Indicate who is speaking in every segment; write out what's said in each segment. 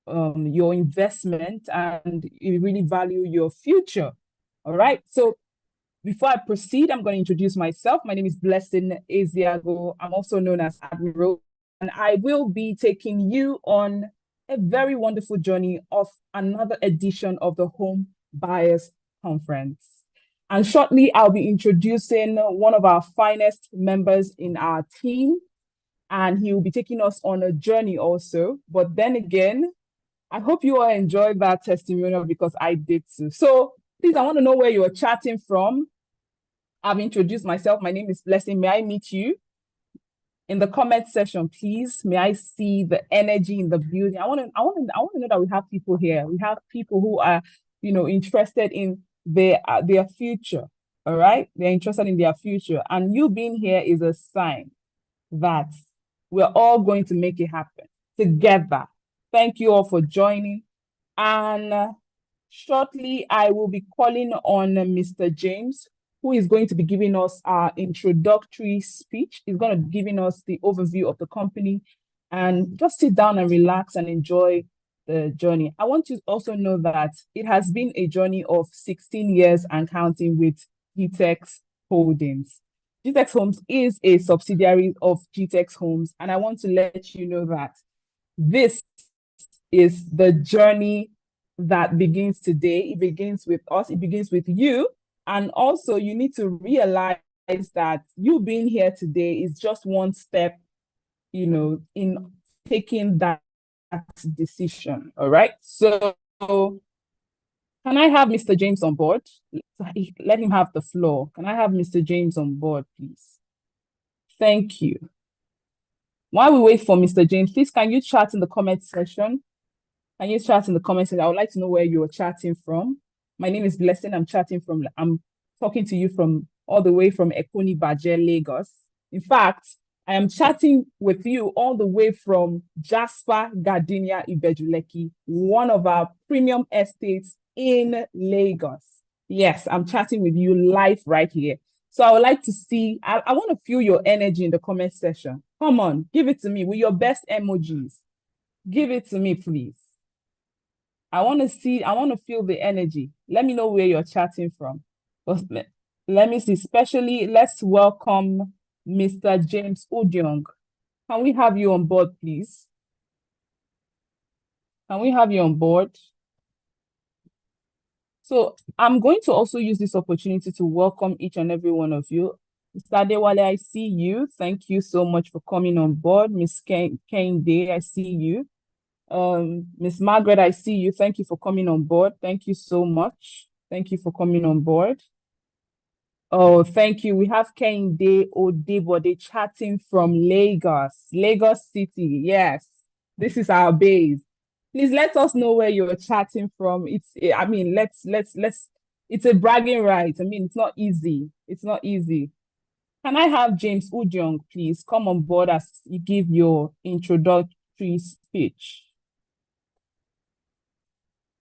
Speaker 1: your investment and you really value your future. All right. So before I proceed, I'm going to introduce myself. My name is Blessing Eziago. I'm also known as Admiral, and I will be taking you on a very wonderful journey of another edition of the Home Buyers Conference. And shortly, I'll be introducing one of our finest members in our team, and he will be taking us on a journey also. But then again, I hope you all enjoyed that testimonial because I did too. So please, I want to know where you are chatting from. I've introduced myself. My name is Blessing. May I meet you? In the comment section, please. May I see the energy in the building? I want to know that we have people here. We have people who are, interested in their future. All right, they're interested in their future, and you being here is a sign that we're all going to make it happen together. Thank you all for joining, and shortly I will be calling on Mr. James, who is going to be giving us our introductory speech. He's going to be giving us the overview of the company, and just sit down and relax and enjoy the journey. I want you to also know that it has been a journey of 16 years and counting with Gtex Holdings. Gtexthomes is a subsidiary of Gtexthomes, and I want to let you know that this is the journey that begins today. It begins with us, it begins with you. And also you need to realize that you being here today is just one step, in taking that decision. All right. So can I have Mr. James on board? Let him have the floor. Can I have Mr. James on board, please? Thank you. While we wait for Mr. James, please, can you chat in the comment section? Can you chat in the comment section? I would like to know where you're chatting from. My name is Blessing. I'm talking to you from all the way from Ekoni Baje, Lagos. In fact, I am chatting with you all the way from Jasper Gardenia Ibejuleki, one of our premium estates in Lagos. Yes, I'm chatting with you live right here. So I would like to see, I want to feel your energy in the comment section. Come on, give it to me with your best emojis. Give it to me, please. I want to feel the energy. Let me know where you're chatting from. Let me see, especially let's welcome Mr. James Udyong. Can we have you on board, please? Can we have you on board? So I'm going to also use this opportunity to welcome each and every one of you. Mr. Adewale, I see you. Thank you so much for coming on board. Miss Kende, I see you. Miss Margaret, I see you. Thank you for coming on board. Thank you so much. Thank you for coming on board. Oh, thank you. We have Kende Odebode chatting from Lagos City. Yes, this is our base. Please let us know where you're chatting from. It's a bragging right. I mean, it's not easy. It's not easy. Can I have James Udyong, please, come on board as you give your introductory speech?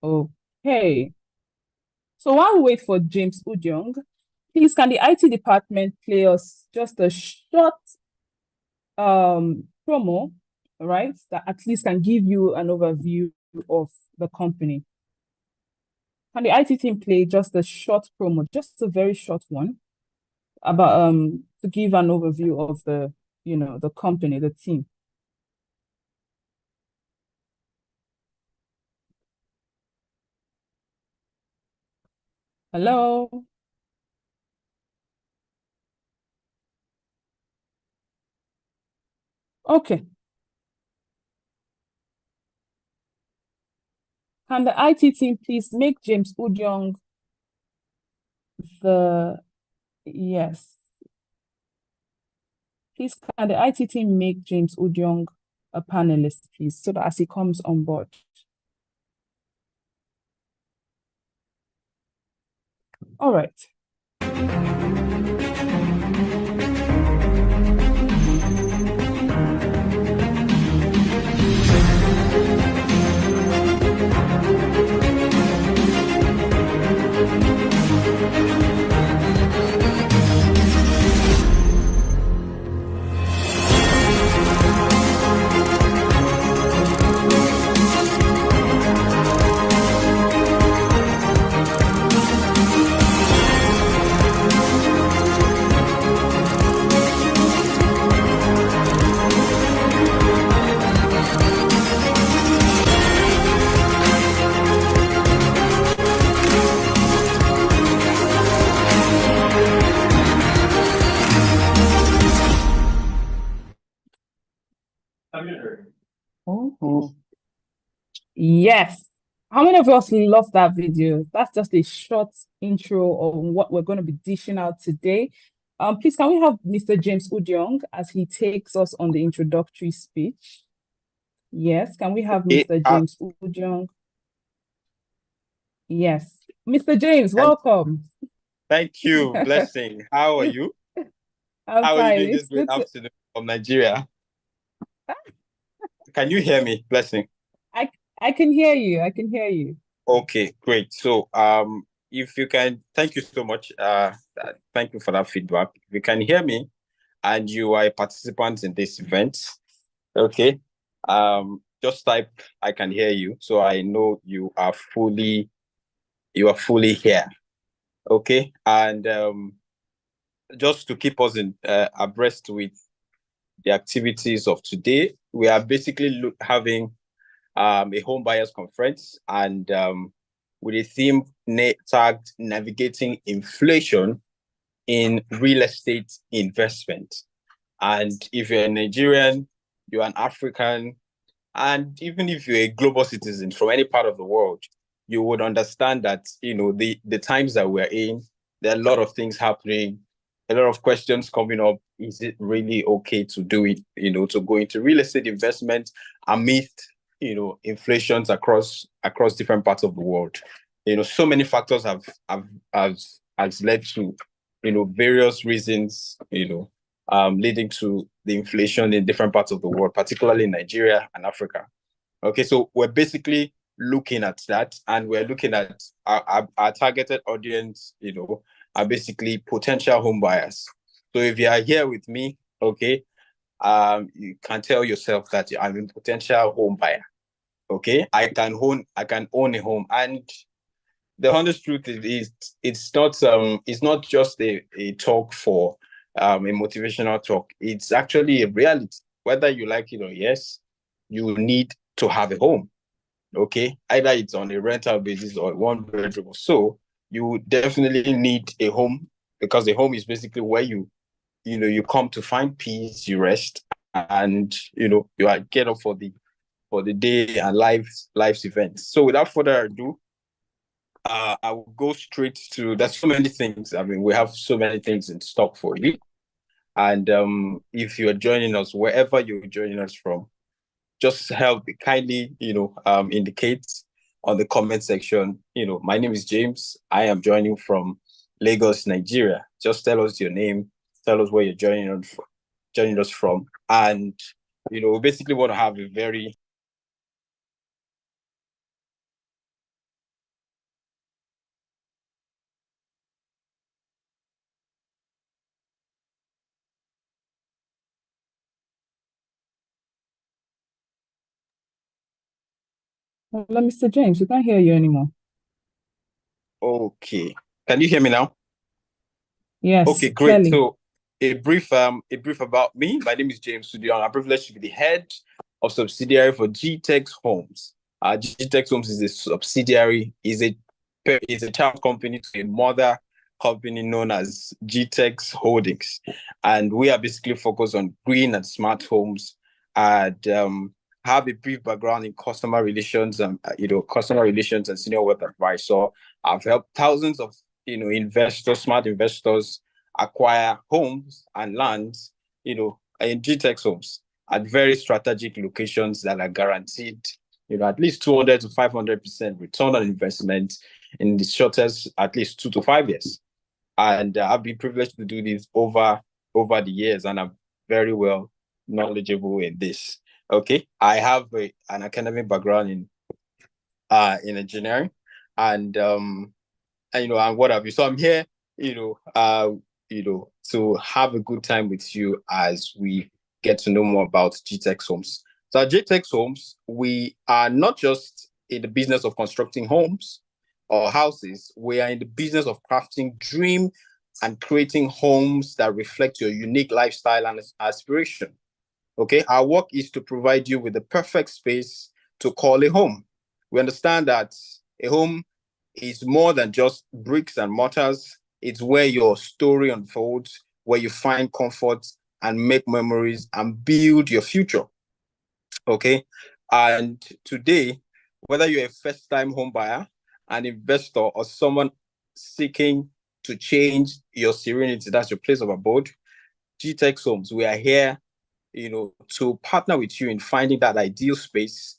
Speaker 1: Okay. So while we wait for James Udyong, please, can the IT department play us just a short promo, right, that at least can give you an overview of the company? Can the IT team play just a short promo, just a very short one, about to give an overview of the the company, the team? Hello. Okay. Can the IT team please make James Udyong yes. Please, can the IT team make James Udyong a panelist, please, so that as he comes on board? All right. Yes. How many of us love that video? That's just a short intro on what we're going to be dishing out today. Please, can we have Mr. James Udyong as he takes us on the introductory speech? Yes, can we have
Speaker 2: Okay,
Speaker 1: Mr. James Udyong? Yes. Mr. James,
Speaker 2: thank,
Speaker 1: welcome.
Speaker 2: thank you, Blessing. How are you?
Speaker 1: I'm
Speaker 2: How are you
Speaker 1: fine.
Speaker 2: doing
Speaker 1: It's
Speaker 2: this great
Speaker 1: good to
Speaker 2: afternoon from Nigeria? Can you hear me, Blessing?
Speaker 1: I I can hear you. I can hear you.
Speaker 2: Okay, great. So, if you can, thank you so much. Thank you for that feedback. If you can hear me and you are a participant in this event, okay, just type I can hear you, so I know you are fully here. Okay, and just to keep us in abreast with the activities of today. We are basically having a home buyers conference and with a theme tagged navigating inflation in real estate investment. And if you're a Nigerian, you're an African, and even if you're a global citizen from any part of the world, you would understand that, the times that we're in, there are a lot of things happening, a lot of questions coming up. Is it really okay to do it, to go into real estate investment amidst, inflations across different parts of the world? So many factors have led to, various reasons, leading to the inflation in different parts of the world, particularly in Nigeria and Africa. Okay, so we're basically looking at that, and we're looking at our targeted audience, are basically potential home buyers. So if you are here with me, okay, you can tell yourself that I'm a potential home buyer. Okay, I can own a home, and the honest truth is it's not just a talk for a motivational talk. It's actually a reality. Whether you like it or yes, you need to have a home. Okay, either it's on a rental basis or one bedroom. So you definitely need a home, because a home is basically where you come to find peace, you rest, and you are get up for the day and life's events. So without further ado, I will go straight to. There's so many things. I mean, we have so many things in stock for you. And if you are joining us, wherever you're joining us from, just help kindly, indicate on the comment section. My name is James. I am joining from Lagos, Nigeria. Just tell us your name, tell us where you're joining us from, and we basically want to have a very.
Speaker 1: Hello, Mr. James. We can't hear you anymore.
Speaker 2: Okay, can you hear me now?
Speaker 1: Yes,
Speaker 2: Okay, great.
Speaker 1: clearly.
Speaker 2: So a brief about me. My name is James Sudion. I'm privileged to be the head of subsidiary for Gtexthomes. Gtexthomes is a subsidiary, is a child company to a mother company known as Gtex Holdings, and we are basically focused on green and smart homes, and have a brief background in customer relations and customer relations and senior wealth advice. So I've helped thousands of investors, smart investors, acquire homes and lands, in GTEX homes at very strategic locations that are guaranteed, at least 200 to 500% return on investment in the shortest, at least 2 to 5 years. And I've been privileged to do this over the years, and I'm very well knowledgeable in this. Okay, I have an academic background in engineering, and and what have you. So I'm here, to have a good time with you as we get to know more about GTEX Homes. So at GTEX Homes, we are not just in the business of constructing homes or houses. We are in the business of crafting dream and creating homes that reflect your unique lifestyle and aspiration. Okay, our work is to provide you with the perfect space to call a home. We understand that a home is more than just bricks and mortars. It's where your story unfolds, where you find comfort and make memories and build your future. Okay. And today whether you're a first-time home buyer, an investor, or someone seeking to change your serenity, that's your place of abode, Gtexthomes, we are here, to partner with you in finding that ideal space,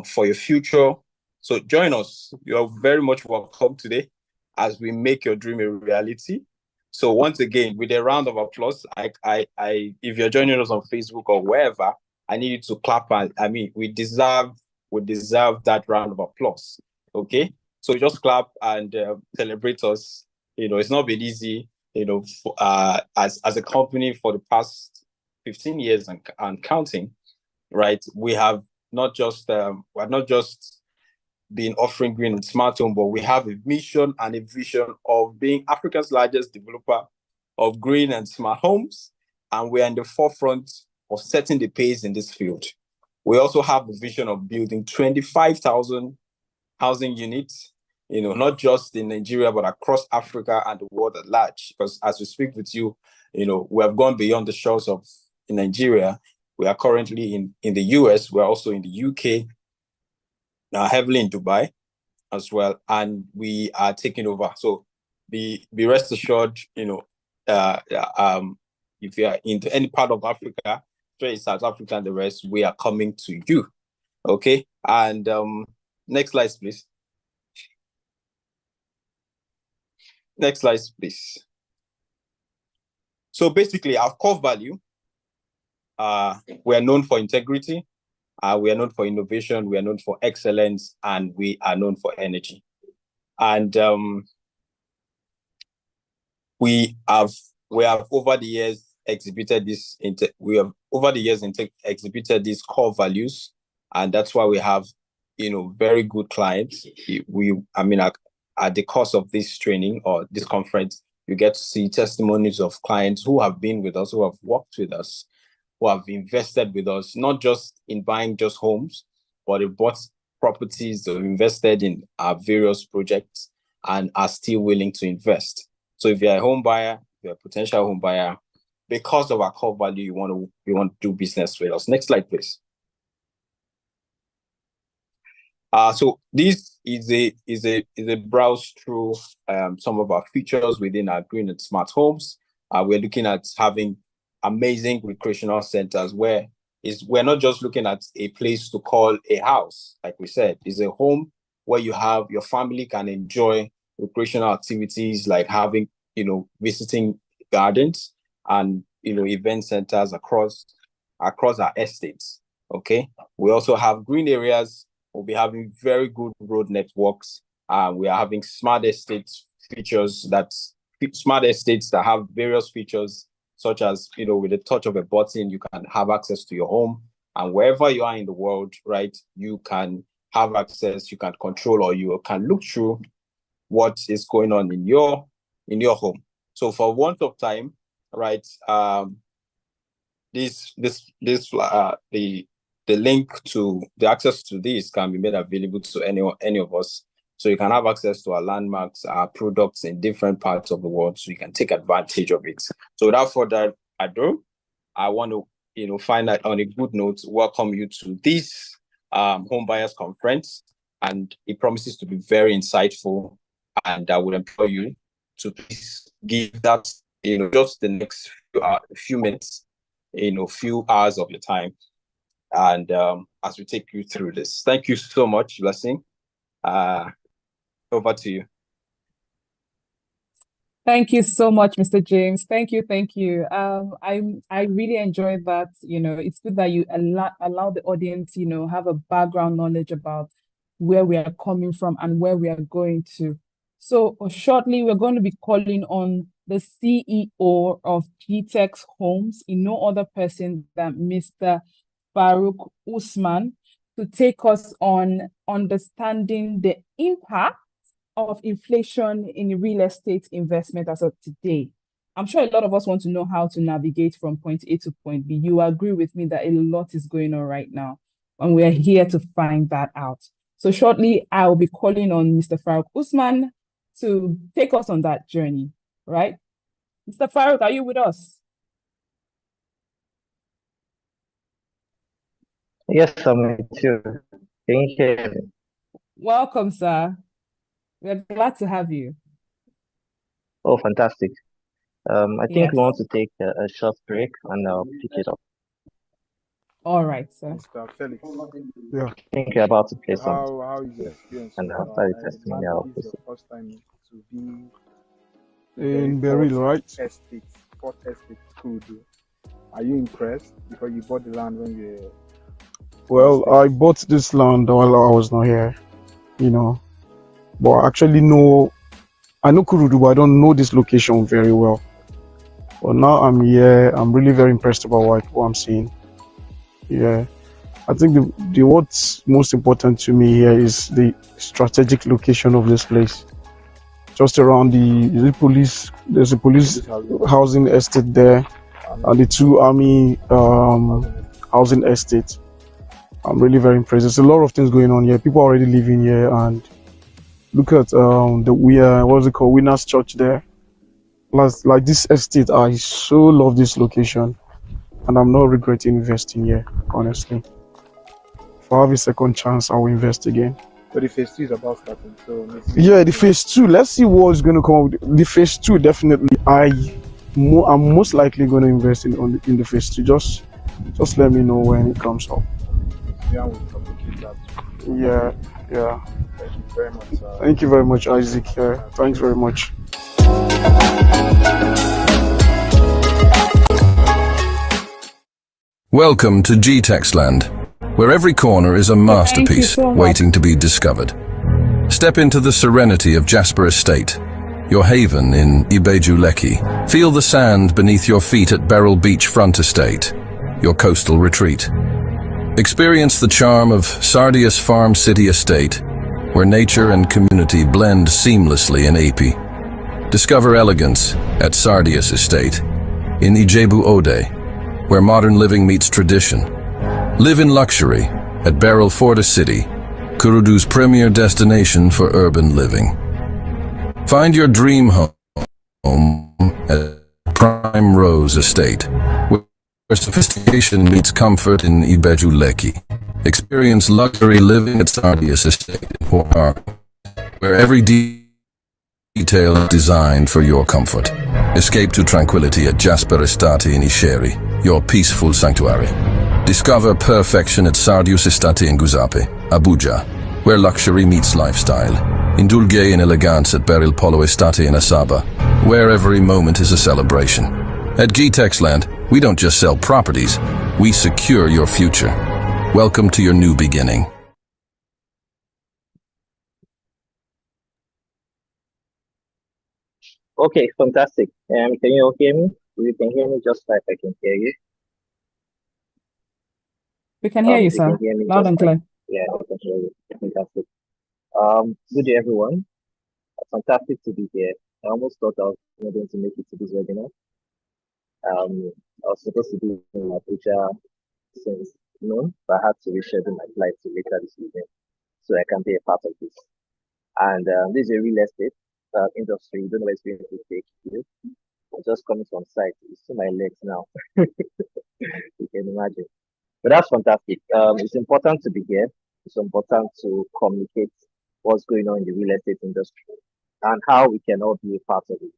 Speaker 2: for your future. So join us. You're very much welcome today as we make your dream a reality. So once again, with a round of applause, if you're joining us on Facebook or wherever, I need you to clap. We deserve that round of applause. Okay, so just clap and celebrate us. It's not been easy. As a company for the past 15 years and counting, right? We have not just we're not just been offering green and smart home, but we have a mission and a vision of being Africa's largest developer of green and smart homes, and we are in the forefront of setting the pace in this field. We also have a vision of building 25,000 housing units, not just in Nigeria, but across Africa and the world at large. Because as we speak with you, we have gone beyond the shores of Nigeria. We are currently in the US. We're also in the UK, now heavily in Dubai as well. And we are taking over. So be rest assured, if you are into any part of Africa, South Africa and the rest, we are coming to you. Okay. And next slide, please. Next slide, please. So basically, our core value, we are known for integrity, we are known for innovation, we are known for excellence, and we are known for energy. And we have over the years exhibited exhibited these core values, and that's why we have very good clients. At the course of this training or this conference, you get to see testimonies of clients who have been with us, who have worked with us, who have invested with us, not just in buying just homes, but they bought properties, they've invested in our various projects and are still willing to invest. So if you're a home buyer, you're a potential home buyer, because of our core value, you want to do business with us. Next slide, please. So this is a browse through some of our features within our green and smart homes. We're looking at having amazing recreational centers where we're not just looking at a place to call a house, like we said. It's a home where your family can enjoy recreational activities like having, visiting gardens and, event centers across our estates. Okay. We also have green areas. We'll be having very good road networks. We are having smart estates that have various features, such as, with the touch of a button, you can have access to your home. And wherever you are in the world, right, you can have access, you can control, or you can look through what is going on in your home. So for want of time, right, the link to the access to this can be made available to any of us. So you can have access to our landmarks, our products in different parts of the world, so you can take advantage of it. So without further ado, I want to, find out on a good note, welcome you to this home buyers conference, and it promises to be very insightful. And I would implore you to please give that, just the next few minutes, few hours of your time. And as we take you through this, thank you so much, Blessing. Over to you.
Speaker 1: Thank you so much, Mr. James. Thank you, thank you. I really enjoyed that. It's good that you allow the audience, have a background knowledge about where we are coming from and where we are going to. So shortly, we're going to be calling on the CEO of Gtexthomes, no other person than Mr. Farouk Usman, to take us on understanding the impact of inflation in real estate investment as of today. I'm sure a lot of us want to know how to navigate from point A to point B. You agree with me that a lot is going on right now, and we're here to find that out. So shortly, I will be calling on Mr. Farouk Usman to take us on that journey, right? Mr. Farouk, are you with us?
Speaker 3: Yes, I'm with you. Can you hear me?
Speaker 1: Welcome, sir. We're glad to have you.
Speaker 3: Oh, fantastic. I think
Speaker 1: Yes.
Speaker 3: we want to take a short break and I'll pick it up.
Speaker 1: All right, sir.
Speaker 4: Mr. Felix,
Speaker 5: Yeah.
Speaker 3: I think you're about to play something
Speaker 4: how is your experience
Speaker 3: and
Speaker 4: so
Speaker 3: after
Speaker 4: far?
Speaker 3: the
Speaker 4: I
Speaker 3: testimony,
Speaker 4: understand
Speaker 3: I'll
Speaker 4: this is your
Speaker 3: proceed.
Speaker 4: first time to be
Speaker 5: In Beryl, right?
Speaker 4: Port Estate Kudu. Are you impressed because you bought the land when you were
Speaker 5: Well, I bought this land while I was not here, you know. But I actually know, I know Kurudu, but I don't know this location very well. But now I'm here, I'm really very impressed about what I'm seeing. Yeah. I think the what's most important to me here is the strategic location of this place. Just around there's a police housing estate there, and the two army housing estates. I'm really very impressed. There's a lot of things going on here. People are already living here, and look at what's it called, Winners Church there. Like this estate, I so love this location, and I'm not regretting investing here. Honestly, if I have a second chance, I will invest again.
Speaker 4: so the phase 2 is about starting. So maybe
Speaker 5: Yeah, the phase two. Let's see what's going to come up. The phase two, definitely. I'm most likely going to invest in the phase two. Just let me know when it comes up.
Speaker 4: yeah, we'll supplicate that.
Speaker 5: Yeah, yeah.
Speaker 4: Thank you very much, sir.
Speaker 5: Thank you very much, Isaac. Thanks very much.
Speaker 6: Welcome to Gtextland, where every corner is a masterpiece
Speaker 1: so much.
Speaker 6: waiting to be discovered. Step into the serenity of Jasper Estate, your haven in Ibeju Lekki. Feel the sand beneath your feet at Beryl Beach Front Estate, your coastal retreat. Experience the charm of Sardius Farm City Estate, where nature and community blend seamlessly in AP. Discover elegance at Sardius Estate in Ijebu Ode, where modern living meets tradition. Live in luxury at Beryl Fortis City, Kurudu's premier destination for urban living. Find your dream home at Prime Rose Estate, where sophistication meets comfort in Ibeju Lekki. Experience luxury living at Sardius Estate in Port Harcourt, where every detail is designed for your comfort. Escape to tranquility at Jasper Estate in Isheri, your peaceful sanctuary. Discover perfection at Sardius Estate in Guzape, Abuja, where luxury meets lifestyle. Indulge in elegance at Beryl Polo Estate in Asaba, where every moment is a celebration. At Gtextland, we don't just sell properties, we secure your future. Welcome to your new beginning.
Speaker 3: Okay, fantastic. Can you all hear me? If you can hear me, just type I can hear you.
Speaker 1: We can hear you,
Speaker 3: If you
Speaker 1: sir.
Speaker 3: can hear me,
Speaker 1: Loud
Speaker 3: just
Speaker 1: and
Speaker 3: type.
Speaker 1: clear.
Speaker 3: Yeah, I can hear you. Fantastic. Good day, everyone. Fantastic to be here. I almost thought I was not going to make it to this webinar. I was supposed to be in Abuja since noon, but I had to reschedule my flight to later this evening so I can be a part of this. And this is a real estate industry. You don't know where it's going to take you. I'm just coming from site. You see my legs now. You can imagine. But that's fantastic. It's important to be here. It's important to communicate what's going on in the real estate industry and how we can all be a part of it.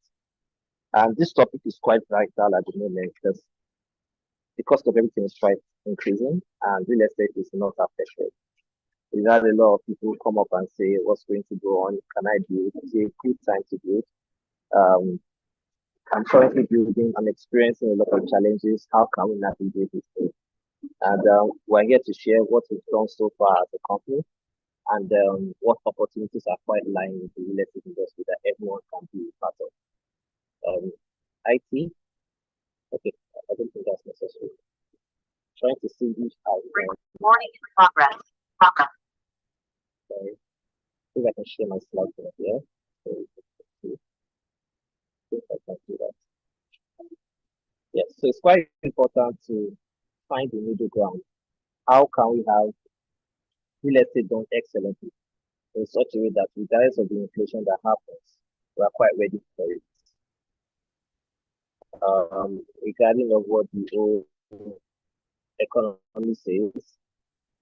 Speaker 3: And this topic is quite vital at the moment because the cost of everything is quite increasing and real estate is not affected. We've had a lot of people come up and say, what's going to go on? Can I build? It's a good time to build. Um, I'm currently building. I'm experiencing a lot of challenges. How can we navigate this? And we're here to share what we've done so far as a company and what opportunities are quite lying in the real estate industry that everyone can be a part of. IT, okay, I don't think that's necessary. Trying to see which
Speaker 7: Morning in progress.
Speaker 3: Sorry, if I can share my slides over here. So if I can do that. Yes, so it's quite important to find the middle ground. How can we have real estate done excellently in such a way that regardless of the inflation that happens, we are quite ready for it. Regarding of what the whole economy says,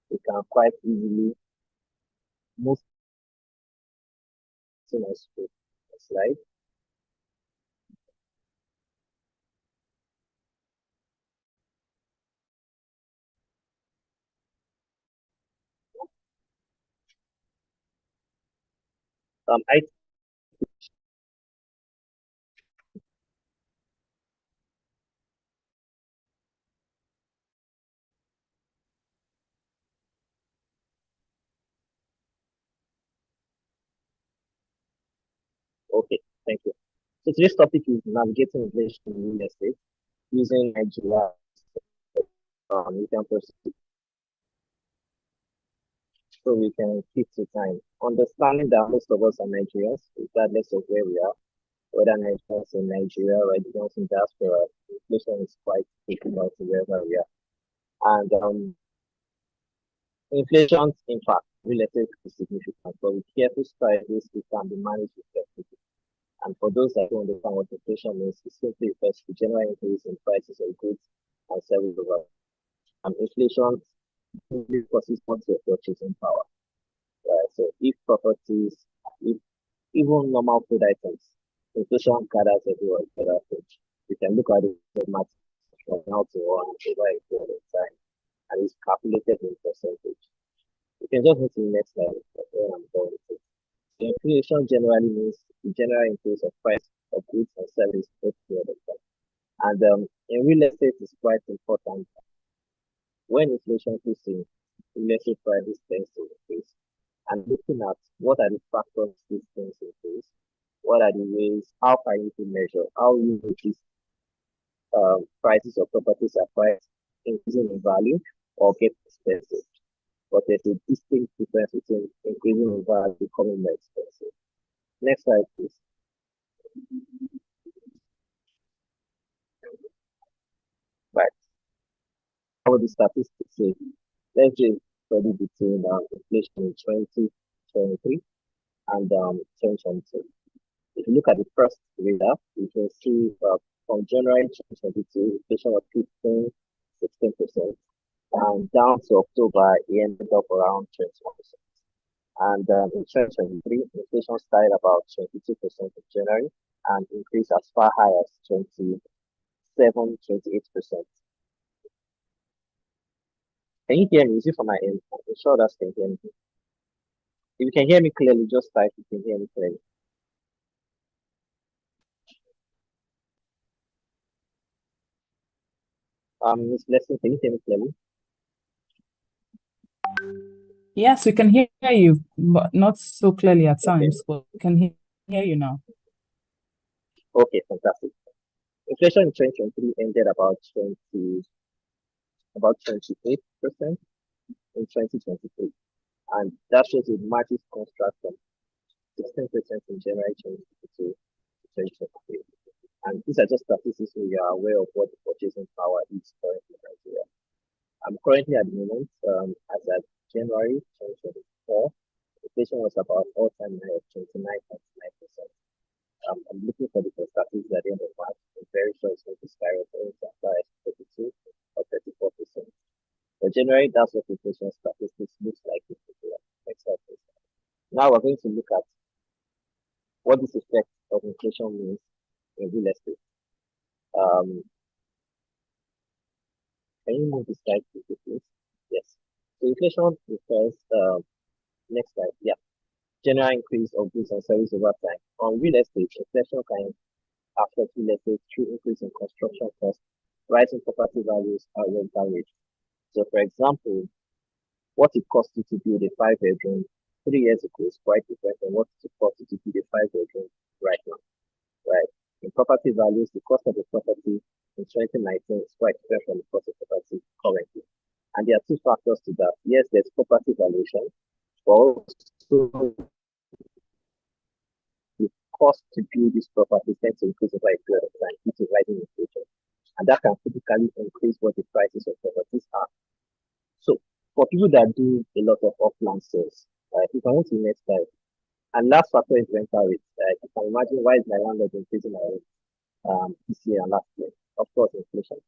Speaker 3: we can quite easily move see my screen slide. I Okay, thank you. So today's topic is navigating inflation in real estate using Nigeria. You can proceed so we can keep to time. Understanding that most of us are Nigerians, regardless of where we are, whether Nigerians in Nigeria or Nigerians in diaspora, inflation is quite difficult wherever we are. And inflation's impact real estate is significant, but with careful strategies, it can be managed effectively. And for those that don't understand what inflation means, it simply refers to general increase in prices of goods and services overall. And inflation simply causes much of purchasing power. So if even normal food items, inflation gathers everywhere together. You can look at it math from now to on over a period of time, and it's calculated in percentage. You can just move to the next slide where I'm going with it. Inflation generally means the general increase of price of goods and services over a period of time. And in real estate, it's quite important. When inflation kicks in, real estate prices tend to increase. And looking at what are the factors these things increase, what are the ways, how can you measure, how you notice prices of properties are priced increasing in value or get expensive. But there's a distinct difference between increasing in value and becoming more expensive. Next slide, please. Right. How the statistics say? Let's just study between inflation in 2023 and 2022. If you look at the first reader, you can see from January 2022, inflation was 16%, and down to October, it ended up around 21%. And in 2023, inflation started about 22% in January and increased as far high as 28%. Can you hear me? Is it from my end? I'm sure that can hear me. If you can hear me clearly, just type if you can hear me clearly. Miss Blessing, can you hear me clearly?
Speaker 1: Yes, we can hear you, but not so clearly at times, but we can hear you now.
Speaker 3: Okay, fantastic. Inflation in 2023 ended about 28% in 2023. And that shows a massive contrast from 16% in January 2022 to 2023. And these are just statistics so you are aware of what the purchasing power is currently in Nigeria. Currently at the moment, as at January 2024, inflation was about all-time high of 29.9%. I'm looking for the statistics at the end of March. I'm very sure it's going to skyrocket as far as 32 or 34%. For January, that's what inflation statistics looks like in particular. Next slide, please. Now we're going to look at what this effect of inflation means in real estate. Can you move the slide please? Yes. So inflation refers, next slide, yeah. General increase of goods and services over time. On real estate, inflation can affect real estate through increase in construction costs, rising property values, and rental rates. So for example, what it costs you to build a 5-bedroom 3 years ago is quite different than what it costs you to build a 5-bedroom right now. Right. In property values, the cost of the property in 2019 is quite different from the cost of property currently. And there are two factors to that. Yes, there's property valuation, but also the cost to build this property tends to increase over a period of time due to rising inflation. And that can typically increase what the prices of properties are. So for people that do a lot of off-land sales, you can go to the next slide. And last factor is rental rates. You can imagine why is my landlord increasing my rent this year and last year? Of course, inflation,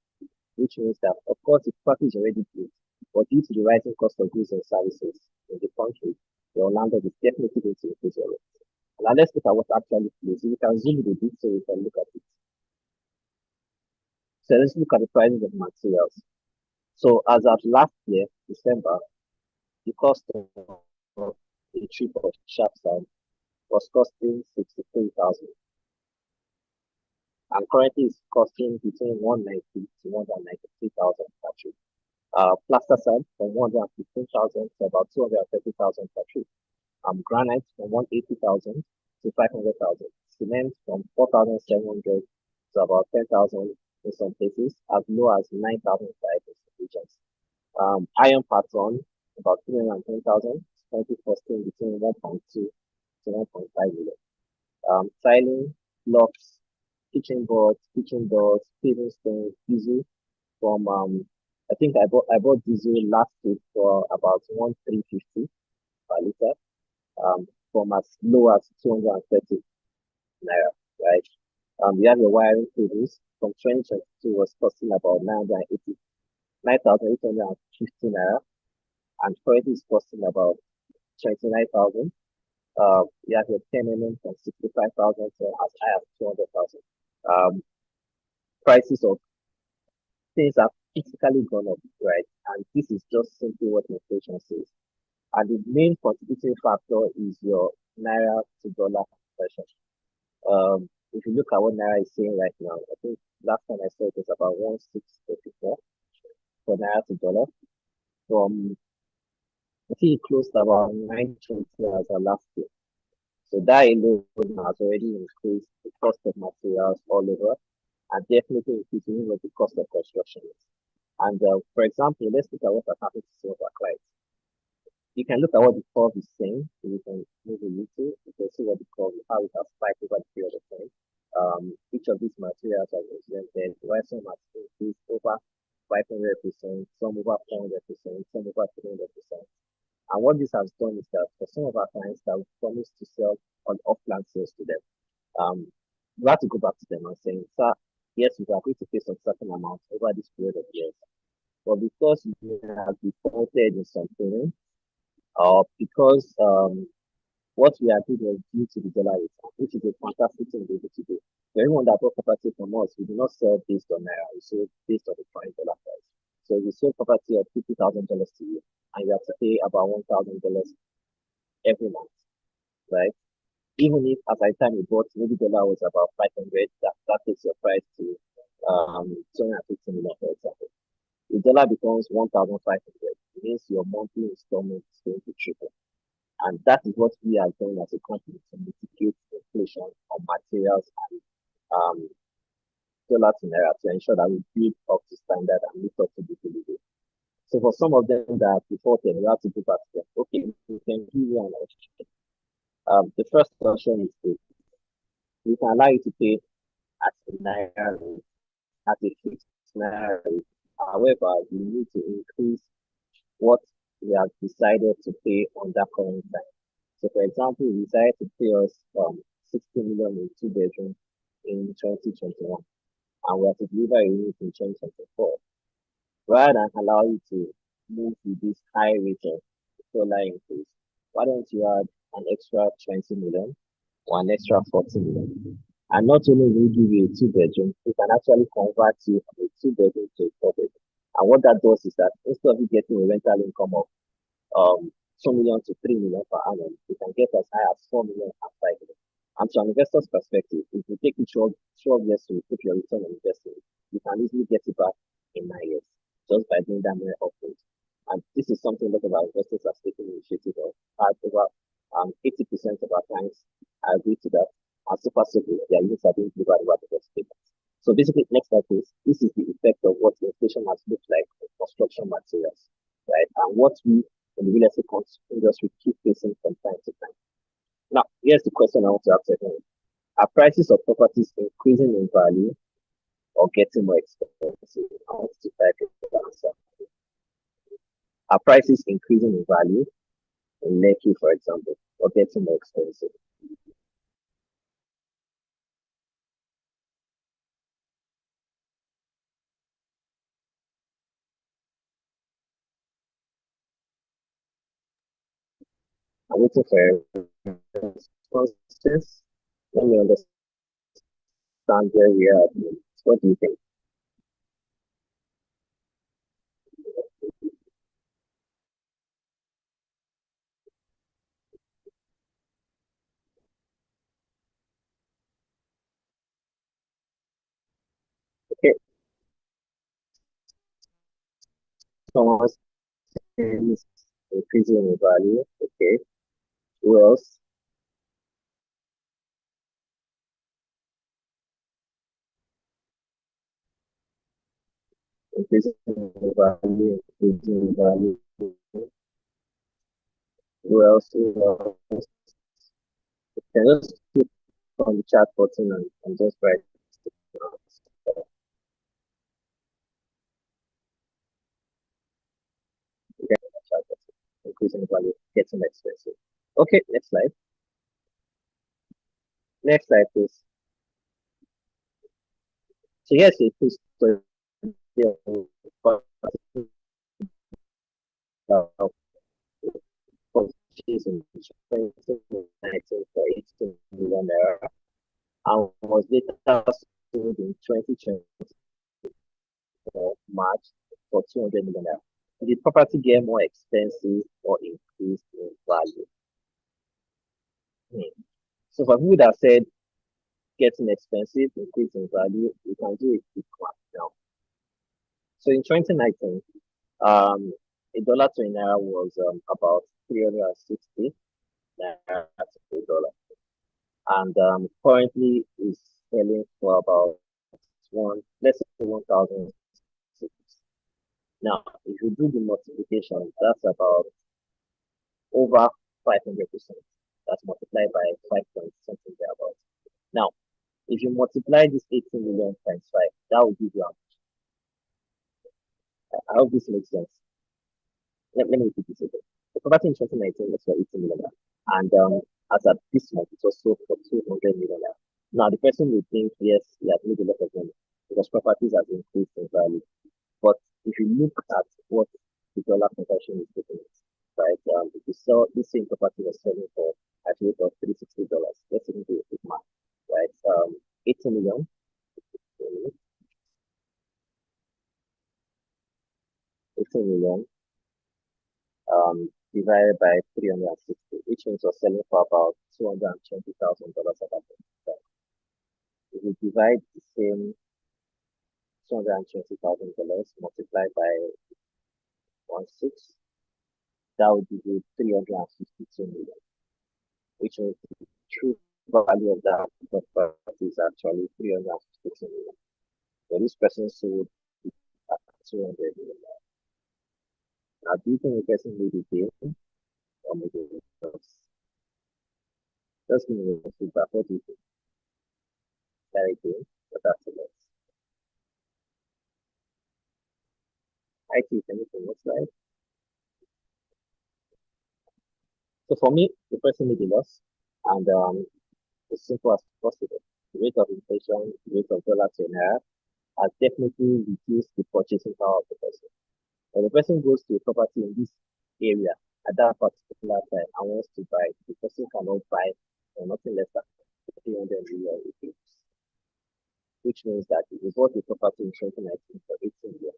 Speaker 3: which means that, of course, the property is already built, but due to the rising cost of goods and services in the country, your landlord is definitely going to increase your rent. Now let's look at what actually plays. You can zoom in a bit so you can look at it. So let's look at the prices of materials. So as of last year, December, the cost of a trip of sharp sand was costing 63,000 and currently it's costing between 190 to 193,000 per trip. Plaster sand from 115,000 to about 230,000 per trip. Granite from 180,000 to 500,000. Cement from 4,700 to about 10,000 in some places, as low as 9,500 in some regions. Iron per ton, about 310,000, currently costing between 1.2 to 1.5 million. Tiling, blocks, kitchen boards, kitchen doors, paving stones, diesel from I think I bought diesel last week for about 1,350 per liter, from as low as 230 naira, right? We have the wiring cables from 2022 was costing about 9,850 naira, and currently is costing about 29,000. We have your 10 from 65,000 to as high as 200,000. Um, Prices of things have physically gone up, right? And this is just simply what inflation says. And the main contributing factor is your naira to dollar conversion. If you look at what naira is saying right now, I think last time I saw it was about 1,634 for naira to dollar. From I think it closed about 920 as our last year. So that alone has already increased the cost of materials all over and definitely increasing what the cost of construction is. And for example, let's look at what has happened to some of our clients. You can look at what the curve is saying. So you can move a little. You can see what the curve, how it has spiked over the period of time. Each of these materials are represented, while some have increased over 500%, some over 400%, some over 300%. And what this has done is that for some of our clients that we promised to sell on off-plan sales to them, we have to go back to them and saying, sir, yes, we are going to pay some certain amount over this period of years. But because you have defaulted in some payments, or because what we are doing is due to the dollar rate, which is a fantastic thing to be able to do. For everyone that bought property from us, we do not sell based on naira, we sell based on the current dollar price. So we sold property at $50,000 to you, and you have to pay about $1,000 every month, right? Even if at the time you bought, maybe dollar was about 500, that takes your price to 250 million, for example. The dollar becomes 1,500. It means your monthly installment is going to triple. And that is what we are doing as a company to mitigate inflation on materials and dollar to naira to ensure that we build up to standard and meet up to the delivery. So for some of them that are defaulted, we have to go back to them. Okay, we can give you an option. The first option is this. We can allow you to pay at a naira rate, at a fixed naira rate. However, you need to increase what we have decided to pay on that current time. So, for example, we decided to pay us 60 million in two bedroom in 2021, and we have to deliver a unit in 2024. Rather than allow you to move with this high rate of dollar increase, why don't you add an extra 20 million or an extra 40 million? And not only will we give you a two bedroom, we can actually convert you from a two bedroom to a four bedroom. And what that does is that instead of you getting a rental income of 2 million to 3 million per annum, you can get as high as 4 million and 5 million. And from an investor's perspective, if you take it 12 years to put your return on investment, you can easily get it back in 9 years just by doing that many upgrades. And this is something a lot of our investors are taking initiative of. Over 80% of our clients agree to that. And so far, so good, their units are being delivered over the next payments. So basically, next slide, please. This is the effect of what inflation has looked like on construction materials, right? And what we in the real estate industry keep facing from time to time. Now, here's the question I want to ask everyone. Are prices of properties increasing in value or getting more expensive? I want to type the answer. Are prices increasing in value in Lekki, for example, or getting more expensive? I'm waiting for everyone. responses. Let me understand where we are. What do you think? Okay, someone says increasing in value. Okay, who else? Increasing in value, increasing in value. Who else? Who else? Can just click on the chat button and just write. Again, chat button. Increasing in value, getting expensive. Okay, next slide. Next slide, please. So here's a quick story of purchase in 2019 for 18 million naira and was later sold in 2020 March for 200 million naira. Did the property get more expensive or increased in value? So for people that said getting expensive, increase in value, we can do a quick one now. So in 2019, a dollar to a naira was about 360 naira to a dollar, and currently is selling for about let's say 1,000. Now, if you do the multiplication, that's about over 500%. That's multiplied by 5 point something thereabouts. Now, if you multiply this 18 million times 5, that will give you I hope this makes sense. Let me repeat this again. The property in 2019 was for 18 million, and as at this month, it was sold for 200 million. Now, the person will think, yes, he has made a lot of money because properties have increased in value. But if you look at what the dollar conversion is taking, right? If you sell this same property was selling for at rate of $360, let's even do a quick math, right? 80 million. 80 million divided by 360, which means you're selling for about $220,000 at that point. If you divide the same $220,000 multiplied by 1/6, that would give you 362 million, which means the true value of that property is actually 362 million. So this person sold at 200 million. Now, do you think the person made a deal or made a loss? Just give me a feedback. What do you think? Very good, but that's a loss. I keep anything looks like. So for me, the person made a loss, and as simple as possible. The rate of inflation, the rate of dollar to naira has definitely reduced the purchasing power of the person. When the person goes to a property in this area at that particular time and wants to buy, the person cannot buy for nothing less than 300 million rupees, which means that if you bought a property in 2019 for 18 million,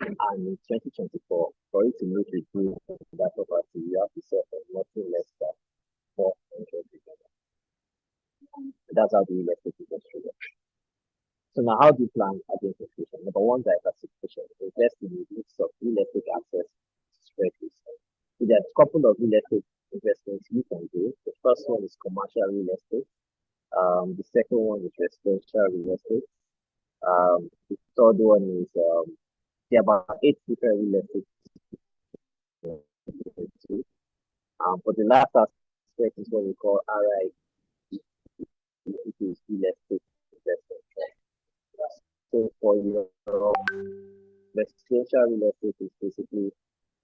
Speaker 3: and in 2024, for it to make a deal that property, you have to sell for nothing less than 400 million. That's how the real estate industry works. So now, how do you plan against inflation? Number one, diversification. Invest in a mix of real estate assets, spread risk. So there are a couple of real estate investments you can do. The first one is commercial real estate. The second one is residential real estate. The third one is there are about 8 different real estate. But the last aspect is what we call RI, which is real estate investment. So for your residential real estate is basically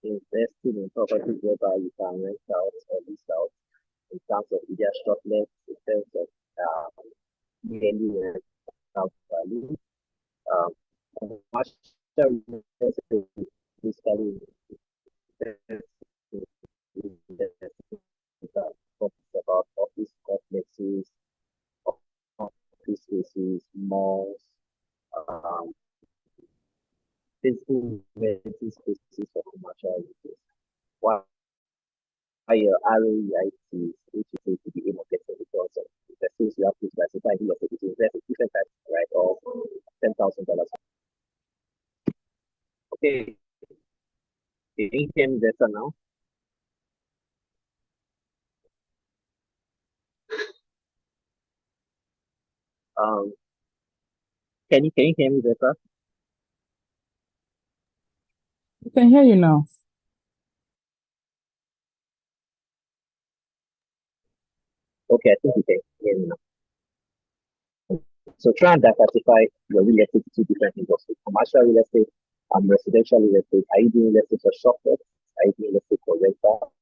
Speaker 3: investing in properties whereby you can rent out or lease out in terms of either short length, in terms of yearly rent out value. Commercial real estate is basically about office complex spaces, office spaces, malls, um, physical renting spaces for commercial uses. While your ROEIT, which is going to be aim of getting because of the things you have to classify real estate to invest in different types, right, of $10,000. Okay, the income better now. Um, can you hear me better?
Speaker 1: I can hear you now.
Speaker 3: Okay, I think you can hear me now. So try and diversify your real estate to two different industries: commercial real estate and residential real estate. Are you doing real estate for shop rent? Are you doing real estate for rental?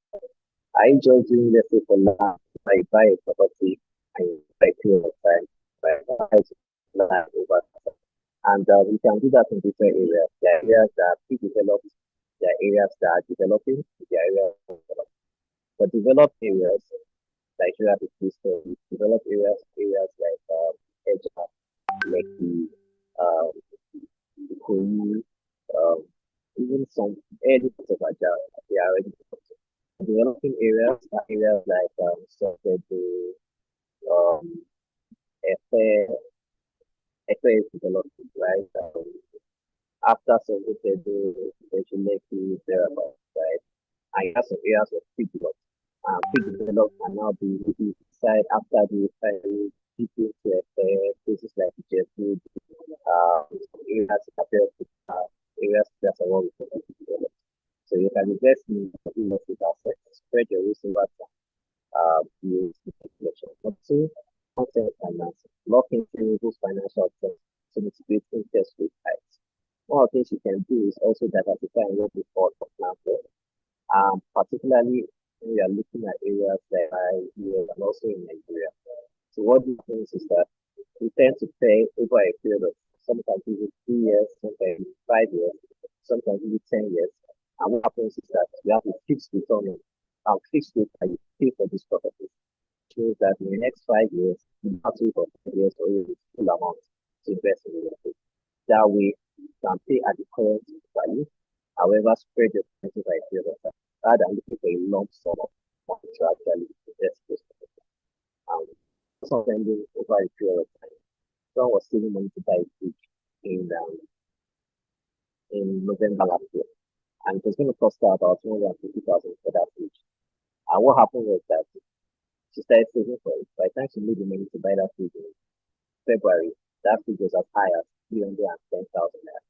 Speaker 3: Are you just doing real estate for land? Like buy a property and you buy a period of time, buy land over time. And we can do that in different areas. There are areas that are pre-developed, there are areas that are developing, there are areas that are developed. For developed areas, Nigeria is peaceful. Developed areas like Eja, Lekki, um, Ikoyi, even some early parts of Aja, they are already developed. Developing areas are areas like Sotedo, um, Efe, Efe is developing, right? After Sotedo, eventually Lekki, thereabouts, right? And you have some areas of pre-developed. Pre-developed can now be decided after the final people to places like Jeju, areas areas that are what we call developed. So you can invest in real estate assets, spread your risk over time, use the calculation. Number two, long-term financing. Lock in variable financial terms to mitigate interest rate hikes. One of the things you can do is also diversify and what we call plan for, particularly when we are looking at areas like here and also in Nigeria. So what this means is that we tend to pay over a period of sometimes even 3 years, sometimes 5 years, sometimes even 10 years. And what happens is that we have a fixed return and fixed rate that you pay for this property. Which means that in the next 5 years, you have to pay for 5 years or even the full amount to invest in real estate. That way, you can pay at the current value, however, spread your expenses by a period of time, rather than looking for a lump sum of money to actually invest this property. Spending over a period of time. Someone was saving money to buy a fridge in November last year, and it was going to cost her about 250,000 for that fridge. And what happened was that she started saving for it. By the time she made the money to buy that fridge in February, that fridge was as high as 310,000 naira.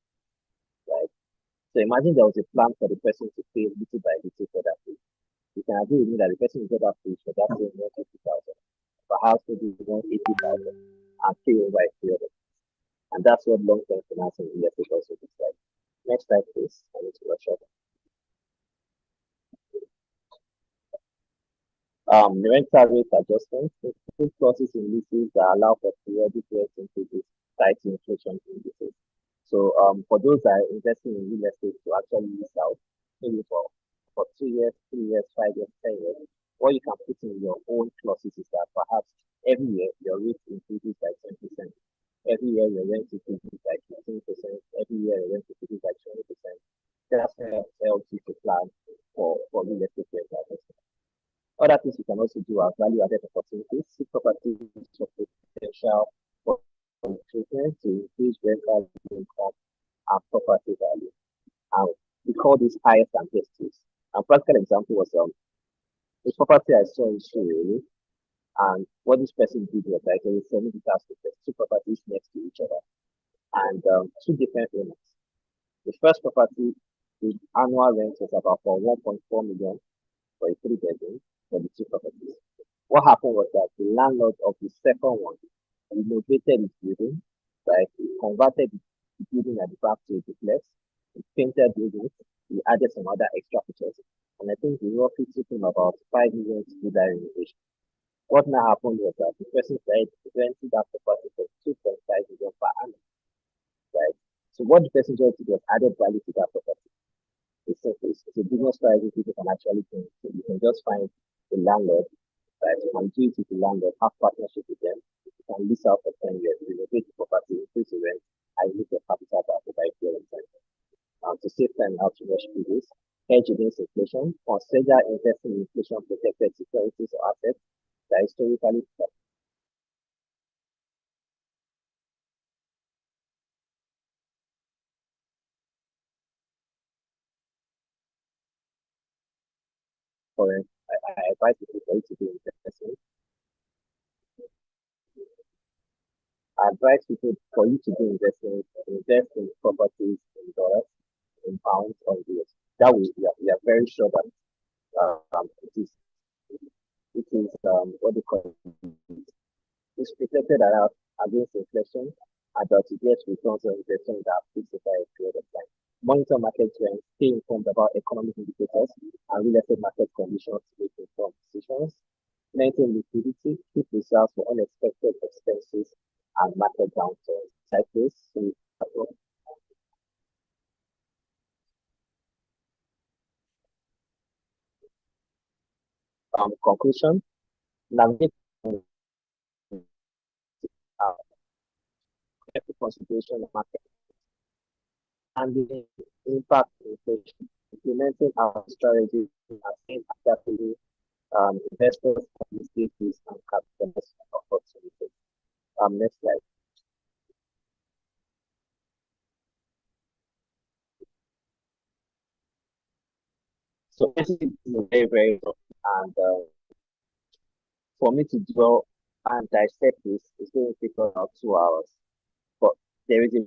Speaker 3: Right? So imagine there was a plan for the person to pay little by little for that fridge. You can agree with me that the person who got that fridge for that same 150,000, perhaps maybe 180,000, and pay over a period of. And that's what long-term financing in real estate also looks like. Next slide, please. I need to rush up. The rental rate adjustments include clauses in leases that allow for periodic rent increases tied to inflation indices. So for those that are investing in real estate to actually lease out, maybe for 2 years, 3 years, 5 years, 10 years, what you can put in your own clauses is that perhaps every year your rate increases by 10%. Every year your rent increases by 15%. Every year your rent increases by 20%. That's helps you to plan for real estate rental. Other things you can also do are value-added opportunities, seek properties for potential for improvement to increase rental income and property value. And we call this highest and best use. A practical example was this property I saw in Surrey, and what this person did was like there were 70,000 two properties next to each other, and two different owners. The first property, the annual rent was about for 1.4 million for a 3 bedroom for the two properties. What happened was that the landlord of the second one renovated his building, like he converted the building at the back to a duplex, he painted buildings, he added some other extra features, and I think he roughly took him about 5 million to do that renovation. What now happened was that the person started renting that property for 2.5 million per annum, right? So what the person just did was added value to that property. It's a business strategy people can actually do. So you can just find a landlord right? You can do it with the landlord, have partnership with them. You can lease out for 10 years, renovate the property, increase the rent, and use your capital back over a period of time. To save time, how to rush through this, hedge against inflation, consider investing in inflation protected securities or assets that historically foreign. I advise people for you to do investment. I advise people for you to do investment, invest in properties in dollars, in pounds, or euros. That way, we are very sure that it is what they call it's protected against inflation and that you get returns on investment that are fixed over a period of time. Monitor market trends, stay informed about economic indicators and real estate market conditions to make informed decisions. Maintain liquidity, keep reserves for unexpected expenses and market downturns. Like this, conclusion, navigate careful consideration of market and the impact of inflation, implementing our strategies and seeing adaptability investors, administrators, and capitalists opportunities. Next slide. So this is very, very tough. And for me to draw and dissect this, it's going to take about 2 hours. But there is a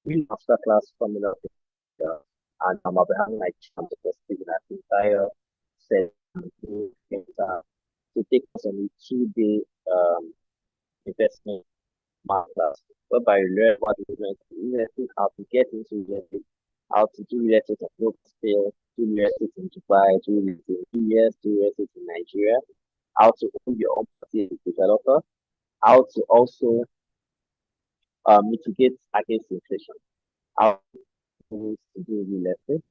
Speaker 3: real masterclass coming up. And I'll be having my chance to speak in that entire session to take us on a 2-day investment masterclass, whereby you learn what you learn, how to get into real estate, how to do real estate at global scale, do real estate in Dubai, do real estate in the US, do real estate in Nigeria, how to own your own property as a developer, how to also mitigate against inflation, how to do real estate,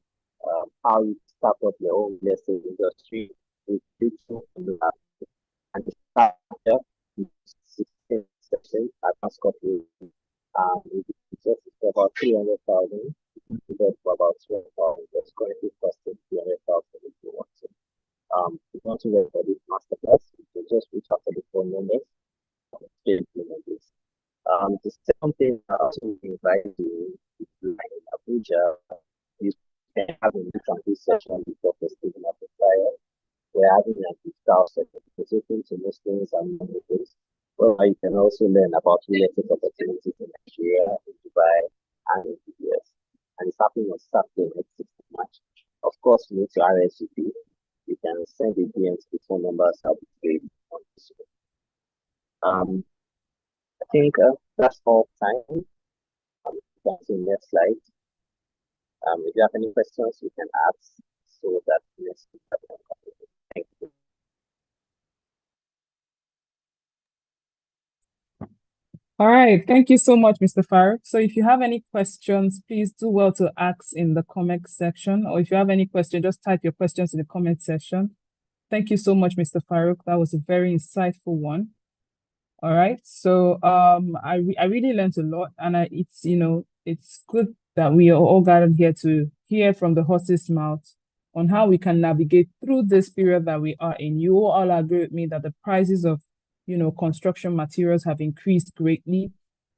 Speaker 3: how you start up your own real estate industry with little and the start here, 16 sessions at Mascot. Just for about 300,000, for about 12,000. It's currently costing 300,000 if you want to. If you want to work for this masterclass, you can just reach out to the phone numbers. The second thing I also invite you in Abuja, you can have a meet and greet session before Stephen at the flyer. We're having a discount session specific to Muslims and non-Muslims, where you can also learn about real estate opportunities in Nigeria, in Dubai, and in the US. And it's happening on Saturday, next 6th of March. Of course, you need to RSVP. You can send the DMs to phone numbers I'll be paid on this. I think that's all time. That's the next slide. If you have any questions, you can ask so that next week I can continue. Thank you.
Speaker 1: All right, thank you so much, Mr. Farouk. So if you have any questions, please do well to ask in the comment section, or if you have any question, just type your questions in the comment section. Thank you so much, Mr. Farouk. That was a very insightful one. All right, so I really learned a lot, and it's good that we are all gathered here to hear from the horse's mouth on how we can navigate through this period that we are in. You all agree with me that the prices of construction materials have increased greatly.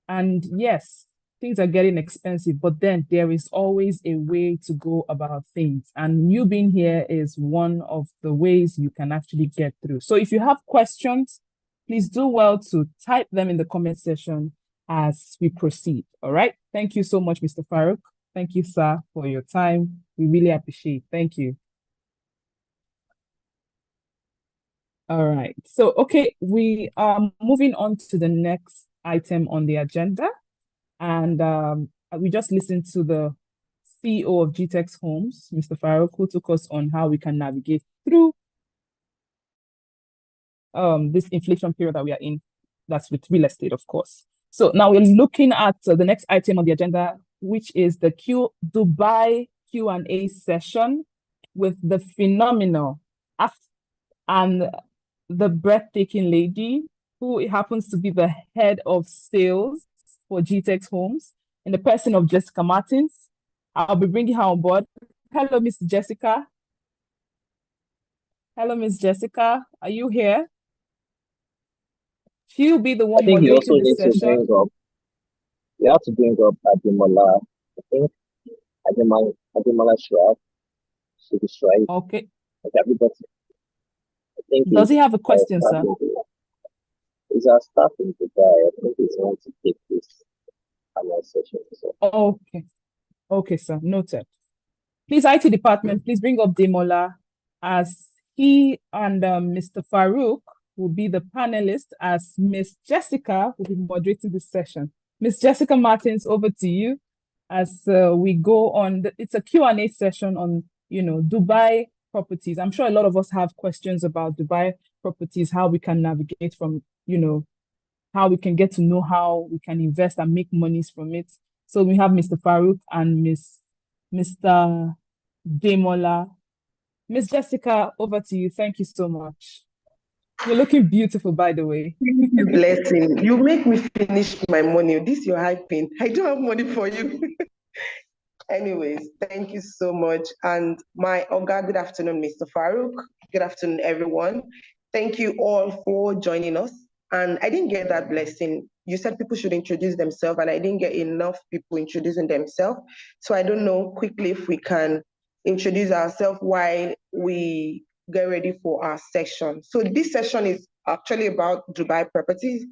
Speaker 1: And yes, things are getting expensive, but then there is always a way to go about things. And you being here is one of the ways you can actually get through. So if you have questions, please do well to type them in the comment section as we proceed. All right. Thank you so much, Mr. Farouk. Thank you, sir, for your time. We really appreciate it. Thank you. All right. So, okay, we are moving on to the next item on the agenda. And we just listened to the CEO of Gtexthomes, Mr. Farouk, who took us on how we can navigate through this inflation period that we are in. That's with real estate, of course. So now we're looking at the next item on the agenda, which is the Dubai Q&A session with the phenomenal and the breathtaking lady who happens to be the head of sales for Gtexthomes in the person of Jessica Martins. I'll be bringing her on board. Hello, Miss Jessica. Hello, Miss Jessica. Are you here? She'll be the
Speaker 3: I
Speaker 1: one
Speaker 3: think you also
Speaker 1: moderating this
Speaker 3: need to
Speaker 1: session.
Speaker 3: bring up, you have to bring up Ademola. I think Ademola should be right.
Speaker 1: Okay.
Speaker 3: Like everybody, I think
Speaker 1: Does he have a question, sir?
Speaker 3: He's our staff in Dubai. I think he's going to take this panel session. So
Speaker 1: Okay. Okay, sir. Noted. Please, IT department, please bring up Demola as he and Mr. Farouk will be the panelists as Miss Jessica will be moderating this session. Miss Jessica Martins, over to you as we go on. It's a Q&A session on, Dubai properties. I'm sure a lot of us have questions about Dubai properties, how we can navigate from, how we can get to know how we can invest and make monies from it. So we have Mr. Farouk and Mr. Demola. Miss Jessica, over to you. Thank you so much. You're looking beautiful, by the way.
Speaker 8: Blessing. You make me finish my money. This you're hyping. I don't have money for you. Anyways, thank you so much. And my Oga, good afternoon, Mr. Farouk. Good afternoon, everyone. Thank you all for joining us. And I didn't get that blessing. You said people should introduce themselves, and I didn't get enough people introducing themselves. So I don't know quickly if we can introduce ourselves while we get ready for our session. So this session is actually about Dubai properties.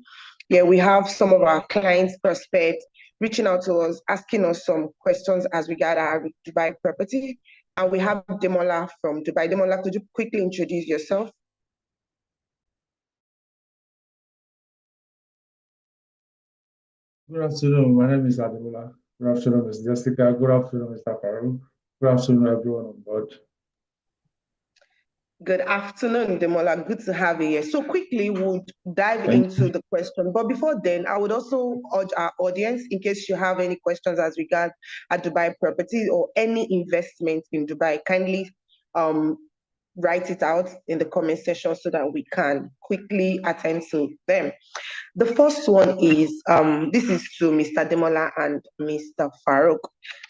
Speaker 8: Yeah, we have some of our clients' prospects reaching out to us, asking us some questions as regard our Dubai property. And we have Demola from Dubai. Demola, could you quickly introduce yourself?
Speaker 9: Good afternoon. My name is Ademola. Good afternoon, Ms. Jessica. Good afternoon, Mr. Farouk. Good afternoon, everyone on board.
Speaker 8: Good afternoon, Demola. Good to have you here. So quickly, we'll dive into the question. But before then, I would also urge our audience, in case you have any questions as regard a Dubai property or any investment in Dubai, kindly write it out in the comment section so that we can quickly attend to them. The first one is, this is to Mr. Demola and Mr. Farouk.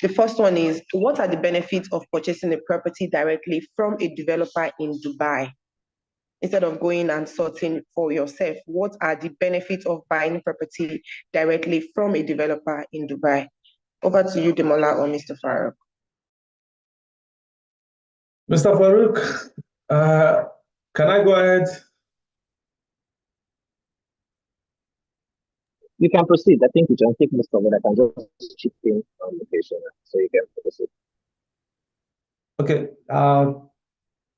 Speaker 8: The first one is, what are the benefits of purchasing a property directly from a developer in Dubai? Instead of going and sorting for yourself, what are the benefits of buying property directly from a developer in Dubai? Over to you, Demola or Mr. Farouk.
Speaker 9: Mr. Farouk, can I go ahead?
Speaker 3: you can proceed. I think you can take most of it. I can just chip in on the patient so you can proceed.
Speaker 9: Okay.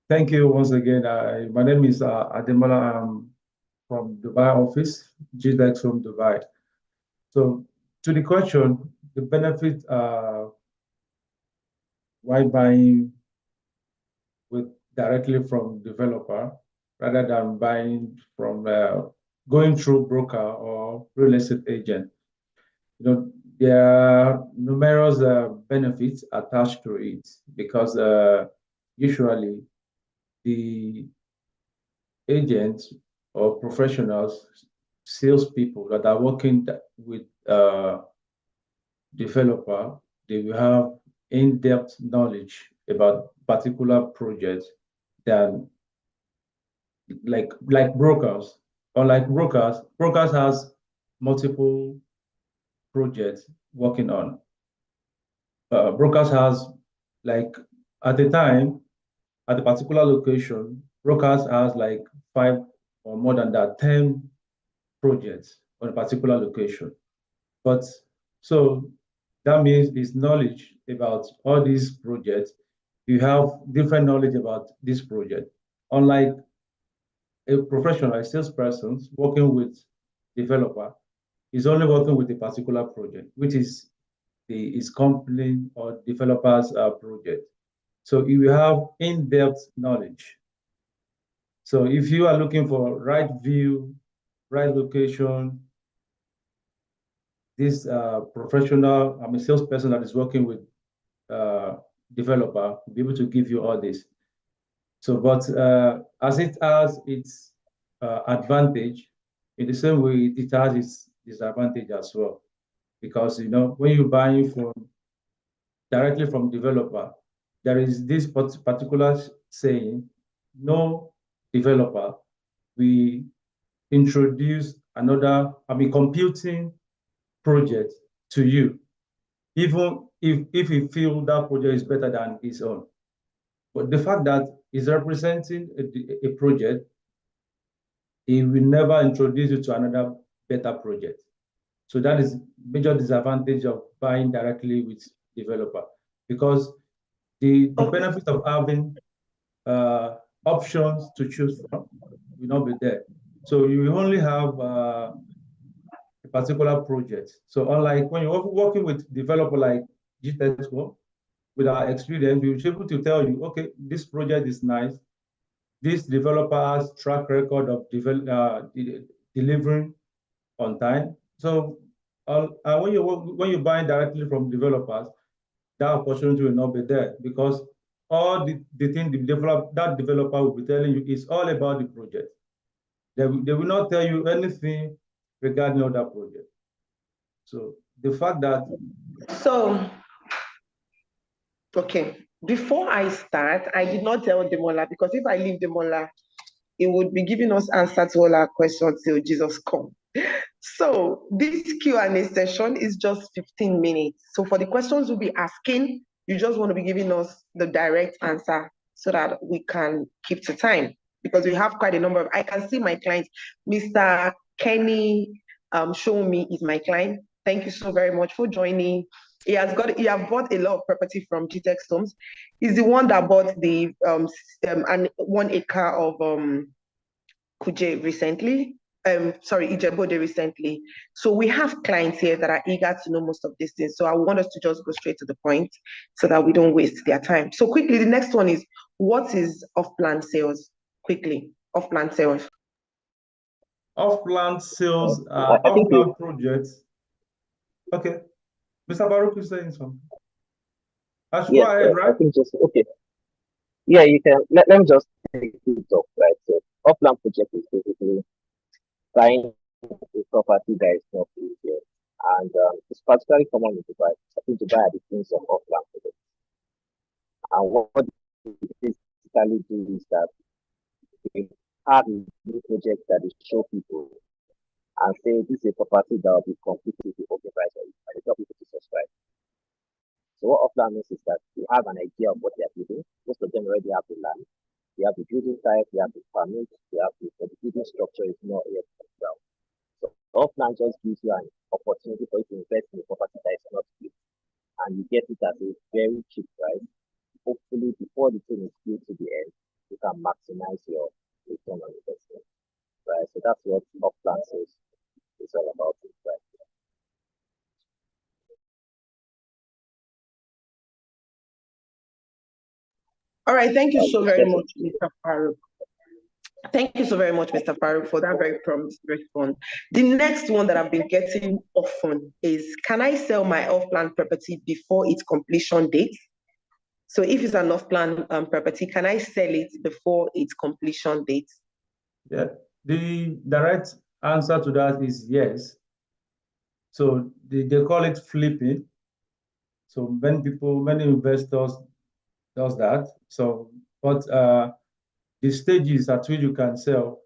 Speaker 9: Thank you once again. My name is Ademola. I'm from Dubai office, Gtexthomes from Dubai. So to the question, the benefit why buying with directly from developer rather than buying from going through broker or real estate agent. There are numerous benefits attached to it because usually the agents or professionals, salespeople that are working with developer, they will have in-depth knowledge about particular projects than like brokers. Unlike brokers has multiple projects working on. Brokers has like at the time, at a particular location, brokers has like 5 or more than that, 10 projects on a particular location. But so that means it's knowledge about all these projects. You have different knowledge about this project. Unlike a professional, a salesperson working with developer, is only working with a particular project, which is his company or developer's project. So you will have in-depth knowledge. So if you are looking for right view, right location, this professional, salesperson that is working with developer will be able to give you all this. So, but as its advantage, in the same way it has its disadvantage as well. Because when you're buying directly from developer, there is this particular saying, no developer we introduce another, computing project to you, even if you feel that project is better than his own. But the fact that he's representing a project, he will never introduce you to another better project. So that is major disadvantage of buying directly with developer, because the benefit of having options to choose from will not be there. So you will only have a particular project. So unlike when you're working with developer like Gtexthomes, with our experience, we will be able to tell you, okay, this project is nice. This developer has track record of delivering on time. So when you're buying directly from developers, that opportunity will not be there, because all the thing that developer will be telling you is all about the project. They will not tell you anything regarding other project. So the fact that
Speaker 8: okay, before I start, I did not tell Demola, because if I leave Demola, it would be giving us answer to all our questions till Jesus comes. So this Q&A session is just 15 minutes. So for the questions we'll be asking, you just want to be giving us the direct answer so that we can keep to time, because we have quite a number of, I can see my clients. Mr. Kenny Show Me is my client. Thank you so very much for joining. He has bought a lot of property from Gtexthomes. He's the one that bought the 1 acre of Kuje recently. Ijebode recently. So we have clients here that are eager to know most of these things. So I want us to just go straight to the point so that we don't waste their time. So quickly, the next one is, what is off-plan sales? Quickly, off-plan sales.
Speaker 9: Off-plan sales, off-plan projects. Okay. Mr. Baruch is saying something. I should go ahead, right?
Speaker 3: I think just, okay. Yeah, you can. Let me just take it up, right? So, off-plan project is basically buying a property that is not built yet. And it's particularly common in Dubai. I think Dubai are the kings of off-plan projects. And what they basically do is that they have a new project that they show people and say this is a property that will be completely open price for you. And they tell people to subscribe. So what off-plan means is that you have an idea of what they are building. Most of them already have the land. They have the building type, they have the permit, they have the building structure is not yet ground. So off-plan just gives you an opportunity for you to invest in a property that is not built. And you get it at a very cheap price. Hopefully, before the thing is built to the end, you can maximize your return on investment. Right. So that's what off-plan sales is all about, right?
Speaker 8: All right, thank you so very much, Mr. Farouk. Thank you so very much, Mr. Farouk, for that very prompt response. The next one that I've been getting often is, can I sell my off-plan property before its completion date? So if it's an off-plan property, can I sell it before its completion date?
Speaker 9: Yeah, the direct answer to that is yes. So they call it flipping. So many investors does that. So, but the stages at which you can sell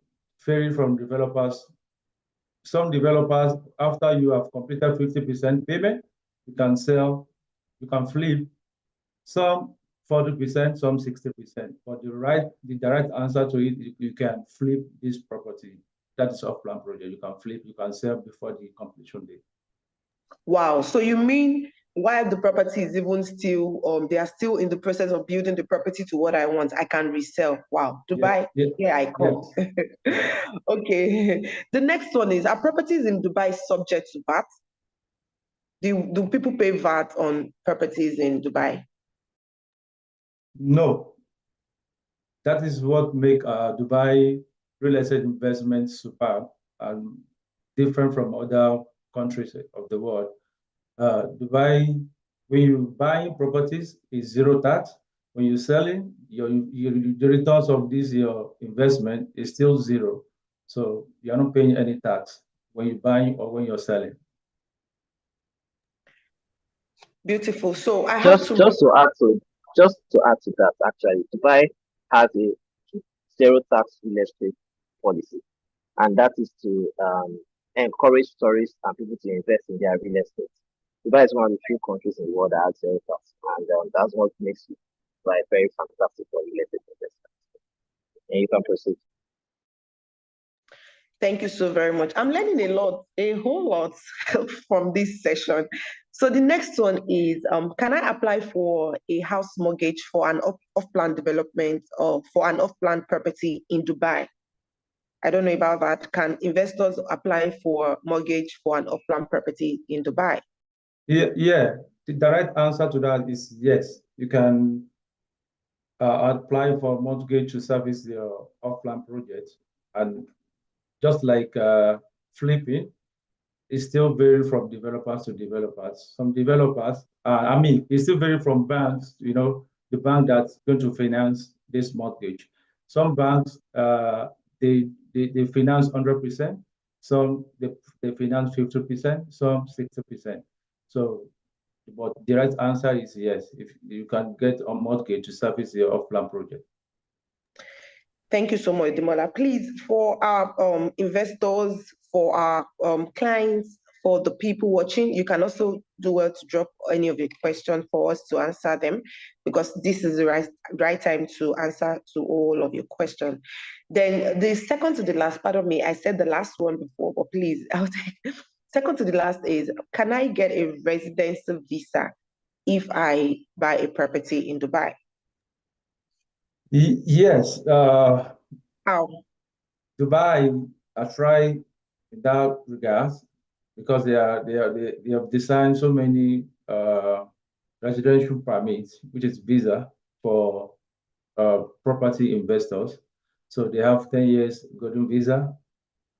Speaker 9: vary from developers. Some developers, after you have completed 50% payment, you can sell, you can flip. Some 40%, some 60%. But the direct answer to it, you can flip this property. That is off-plan project. You can flip, you can sell before the completion date.
Speaker 8: Wow. So you mean while the property is even still, they are still in the process of building the property to what I want, I can resell. Wow. Dubai, here I come. Yes. Okay. The next one is, are properties in Dubai subject to VAT? Do people pay VAT on properties in Dubai?
Speaker 9: No. That is what make Dubai real estate investments superb and different from other countries of the world. Dubai, when you buy properties, is zero tax. When you're selling, the returns of your investment is still zero. So you're not paying any tax when you're buying or when you're selling.
Speaker 8: Beautiful. So I have to
Speaker 3: just to add to that, actually, Dubai has a zero tax real estate policy, and that is to encourage tourists and people to invest in their real estate. Dubai is one of the few countries in the world that has zero tax, and that's what makes Dubai very fantastic for real estate investment. And you can proceed.
Speaker 8: Thank you so very much. I'm learning a whole lot from this session. So the next one is, can I apply for a house mortgage for an off-plan development or for an off-plan property in Dubai? I don't know about that. Can investors apply for mortgage for an off-plan property in Dubai?
Speaker 9: Yeah. The right answer to that is yes. You can apply for mortgage to service your off-plan project, and just like flipping, it still vary from developers to developers. Some developers, it still vary from banks, the bank that's going to finance this mortgage. Some banks, they finance 100%. Some, they finance 50%, some 60%. So, but the right answer is yes, if you can get a mortgage to service your off-plan project.
Speaker 8: Thank you so much, Demola. Please, for our investors, for our clients, for the people watching, you can also do well to drop any of your questions for us to answer them, because this is the right time to answer to all of your questions. Then the second to the last, part of me, I said the last one before, but please, I'll take second to the last is, can I get a residential visa if I buy a property in Dubai?
Speaker 9: Yes.
Speaker 8: How?
Speaker 9: Dubai, I try in that regards because they have designed so many residential permits, which is visa for property investors. So they have 10 years golden visa.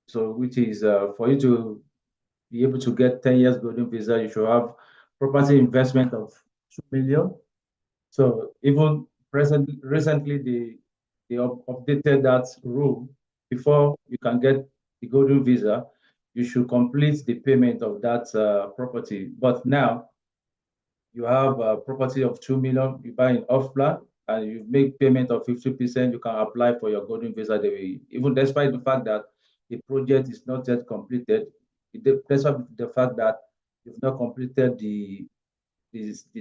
Speaker 9: So which is for you to be able to get 10 years golden visa, you should have property investment of 2 million. So even recently, they updated that rule. Before you can get the golden visa, you should complete the payment of that property. But now you have a property of 2 million, you buy an off plan, and you make payment of 50%, you can apply for your golden visa. Even despite the fact that the project is not yet completed, despite the fact that you've not completed the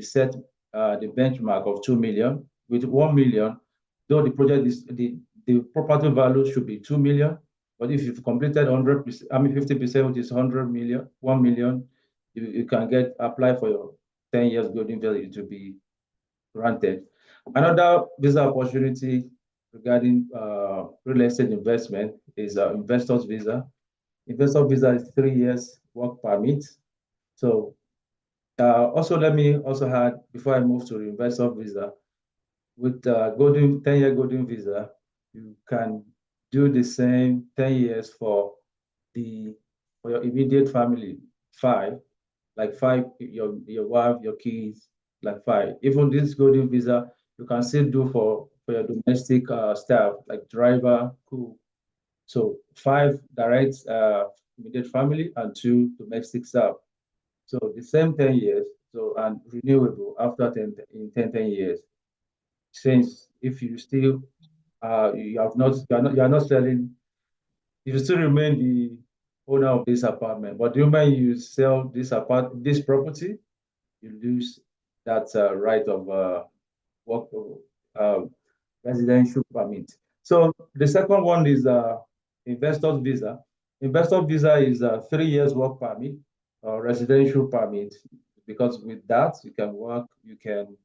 Speaker 9: set the benchmark of 2 million. With 1 million, though the project is the property value should be 2 million, but if you've completed 100%, 50%, which is 100 million, 1 million, you can apply for your 10 years golden visa to be granted. Another visa opportunity regarding real estate investment is investor's visa. Investor visa is 3 years work permit. So also, let me also add, before I move to the investor visa, with 10-year golden visa, you can do the same 10 years for your immediate family, five, your wife, your kids, like 5. Even this golden visa, you can still do for your domestic staff, like driver, cook. So 5 direct immediate family and 2 domestic staff. So the same 10 years, and renewable after 10 years. Since if you still you are not selling, you still remain the owner of this apartment. But the moment you sell this property, you lose that right of work uh, residential permit. So the second one is investor's visa. Investor visa is a 3 years work permit or residential permit, because with that you can work, you can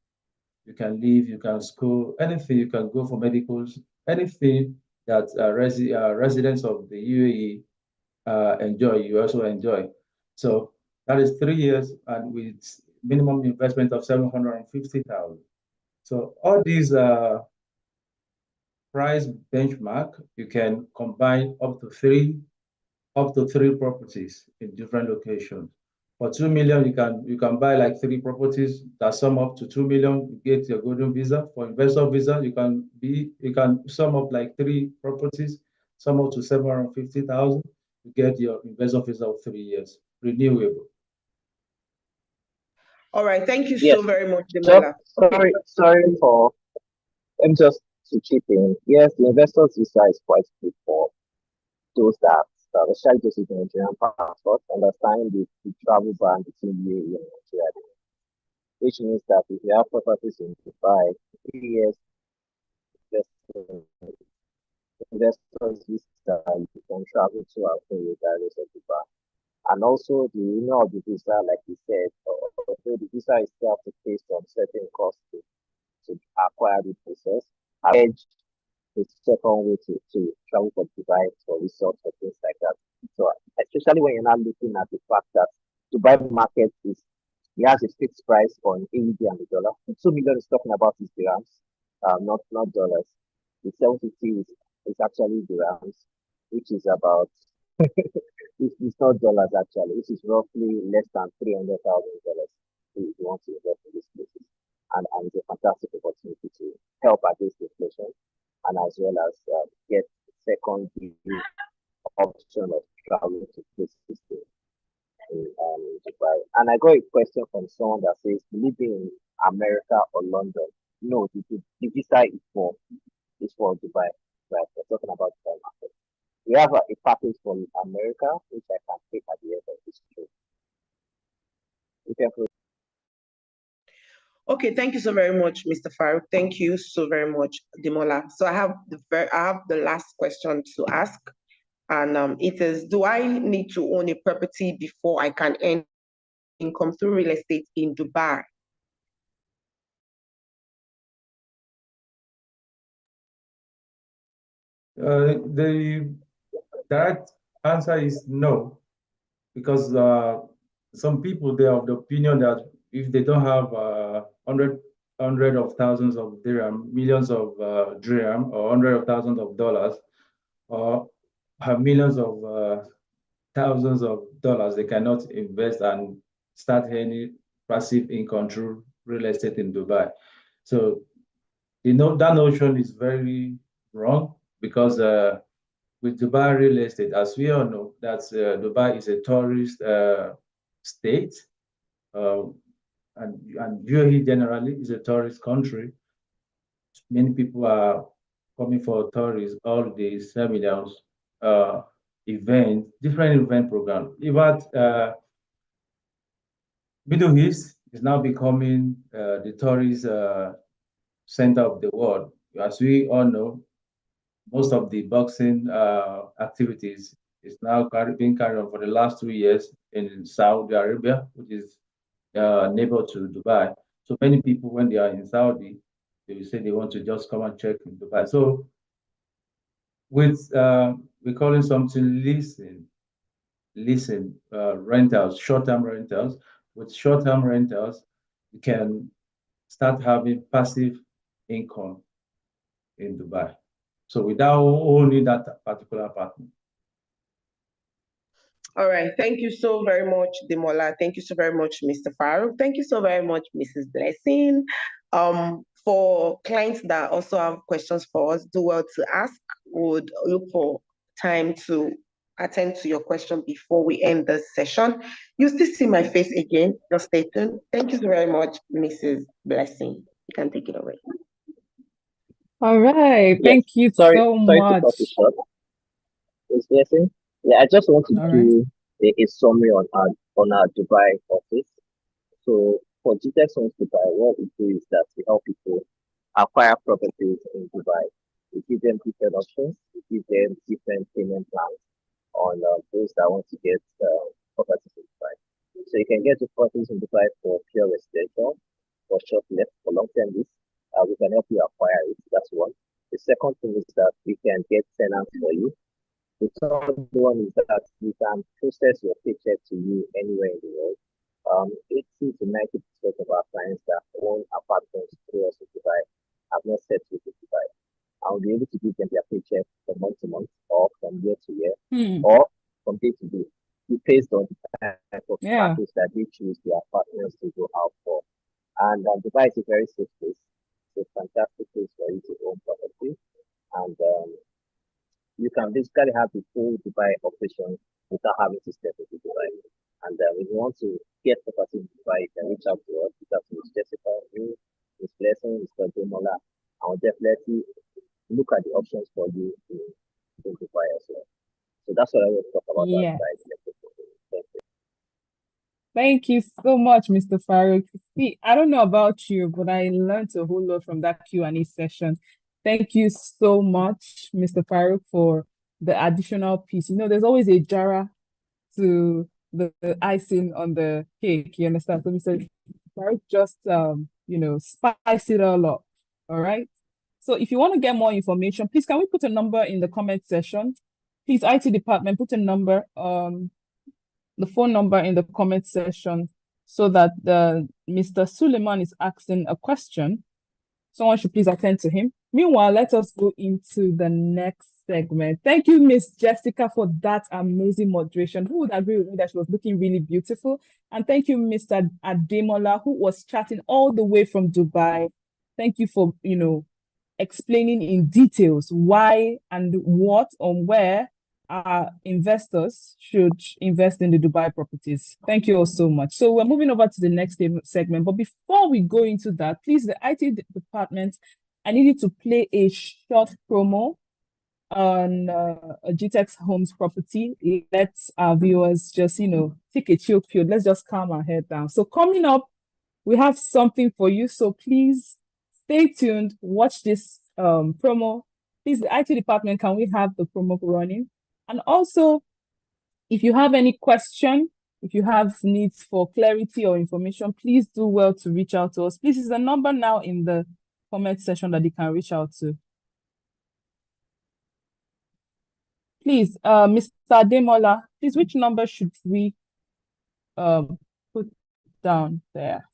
Speaker 9: live, you can school, anything, you can go for medicals, anything that residents of the UAE enjoy, you also enjoy. So that is 3 years and with minimum investment of 750,000. So all these price benchmark, you can combine up to three properties in different locations. For 2 million, you can buy like 3 properties that sum up to 2 million. You get your golden visa. For investor visa, you can sum up like 3 properties. some up to 750,000 to get your investment visa of 3 years, renewable.
Speaker 8: All right, thank you
Speaker 3: Yes.
Speaker 8: so very much,
Speaker 3: So,
Speaker 8: Demola.
Speaker 3: sorry for just to chip in. Yes, the investors visa is quite good for those that especially those with Nigerian passport, understand the travel ban between UAE and Nigeria, which means that if you have properties in Dubai, 3 years investors visa, you can travel to and fro regardless of Dubai. And also the renewal of the visa, like you said, although the visa itself to pay some certain costs to acquire the process, I urge the second way to travel for Dubai for resorts or things like that. So especially when you're not looking at the fact that Dubai market is it has a fixed price on AED and the dollar. The 2 million is talking about is dirhams, not dollars. The 750 is actually dirhams, which is about it's not dollars actually, which is roughly less than $300,000 if you want to invest in these places. And it's a fantastic opportunity to help against inflation and as well as get second option of traveling to places in Dubai. And I got a question from someone that says, living in America or London? No, the visa is for Dubai. Right? We're talking about Dubai market. We have a package from America, which I can take at the end of this trip. You can
Speaker 8: Okay, thank you so very much, Mr. Farouk. Thank you so very much, Demola. So I have the last question to ask, and it is: do I need to own a property before I can earn income through real estate in Dubai?
Speaker 9: The direct answer is no, because some people, they are of the opinion that if they don't have hundred of thousands of dirham, millions of dirham, or hundred of thousands of dollars, or have millions of thousands of dollars, they cannot invest and start any passive income through real estate in Dubai. So that notion is very wrong, because with Dubai real estate, as we all know, that Dubai is a tourist state, and UAE generally is a tourist country. Many people are coming for tourists, holidays, seminars, events, different event programs. Even Middle East is now becoming the tourist center of the world. As we all know, most of the boxing activities is now being carried on for the last 2 years in Saudi Arabia, which is neighbor to Dubai. So many people, when they are in Saudi, they will say they want to just come and check in Dubai. So with we're calling something leasing rentals, short-term rentals. With short-term rentals, you can start having passive income in Dubai. So without owning that particular apartment.
Speaker 8: All right, thank you so very much, Demola. Thank you so very much, Mr. Farouk. Thank you so very much, Mrs. Blessing. For clients that also have questions for us, do well to ask. Would look for time to attend to your question before we end the session. You still see my face again. Just stay tuned. Thank you so very much, Mrs. Blessing. You can take it away.
Speaker 1: All right.
Speaker 3: Yes.
Speaker 1: Thank you
Speaker 3: Sorry
Speaker 1: so
Speaker 3: to
Speaker 1: much.
Speaker 3: cut it short. It's Blessing. Yeah, I just want to
Speaker 1: All right.
Speaker 3: do a summary on our Dubai office. So for Gtexthomes Dubai, what we do is that we help people acquire properties in Dubai. We give them different options. We give them different payment plans on those that want to get properties in Dubai. So you can get the properties in Dubai for pure residential, for short let, for long term lease. We can help you acquire it. That's one. The second thing is that we can get tenants for you. The third one is that we can process your paycheck to you anywhere in the world. 80 to 90% of our clients that own apartments through us in Dubai have not set foot in Dubai. I'll be able to give them their paycheck from month to month, or from year to year, or from day to day. It based on the type of package that they choose their partners to go out for. And Dubai is a very safe place. It's a fantastic place for you to own property. And you can basically have the full Dubai operation without having to step into Dubai. And if you want to get property in Dubai, you can reach out to us, reach out to Ms. Jessica, me, Ms. Blessing, Mr. Demola. I will definitely look at the options for you in Dubai as well. So that's what I want to talk about that
Speaker 1: Yeah.
Speaker 3: side. Thank you.
Speaker 1: Thank you so much, Mr. Farouk. See, I don't know about you, but I learned a whole lot from that Q&A session. Thank you so much, Mr. Farouk, for the additional piece. You know, there's always a Jara to the icing on the cake, you understand? So Mr. Farouk just, you know, spice it all up, all right? So if you want to get more information, please, can we put a number in the comment section? Please, IT department, put a number, the phone number in the comment section so that Mr. Suleiman is asking a question. Someone should please attend to him. Meanwhile, let us go into the next segment. Thank you, Miss Jessica, for that amazing moderation. Who would agree with me that she was looking really beautiful? And thank you, Mr. Ademola, who was chatting all the way from Dubai. Thank you for, you know, explaining in details why and what or where investors should invest in the Dubai properties. Thank you all so much. So we're moving over to the next segment. But before we go into that, please, the IT department, I need you to play a short promo on a Gtexthomes property. Let's our viewers just, you know, take a chill pill. Let's just calm our head down. So coming up, we have something for you. So please stay tuned, watch this promo. Please, the IT department, can we have the promo running? And also, if you have any question, if you have needs for clarity or information, please do well to reach out to us. Please, is the number now in the comment section that you can reach out to. Please, Mr. Ademola, please, which number should we put down there?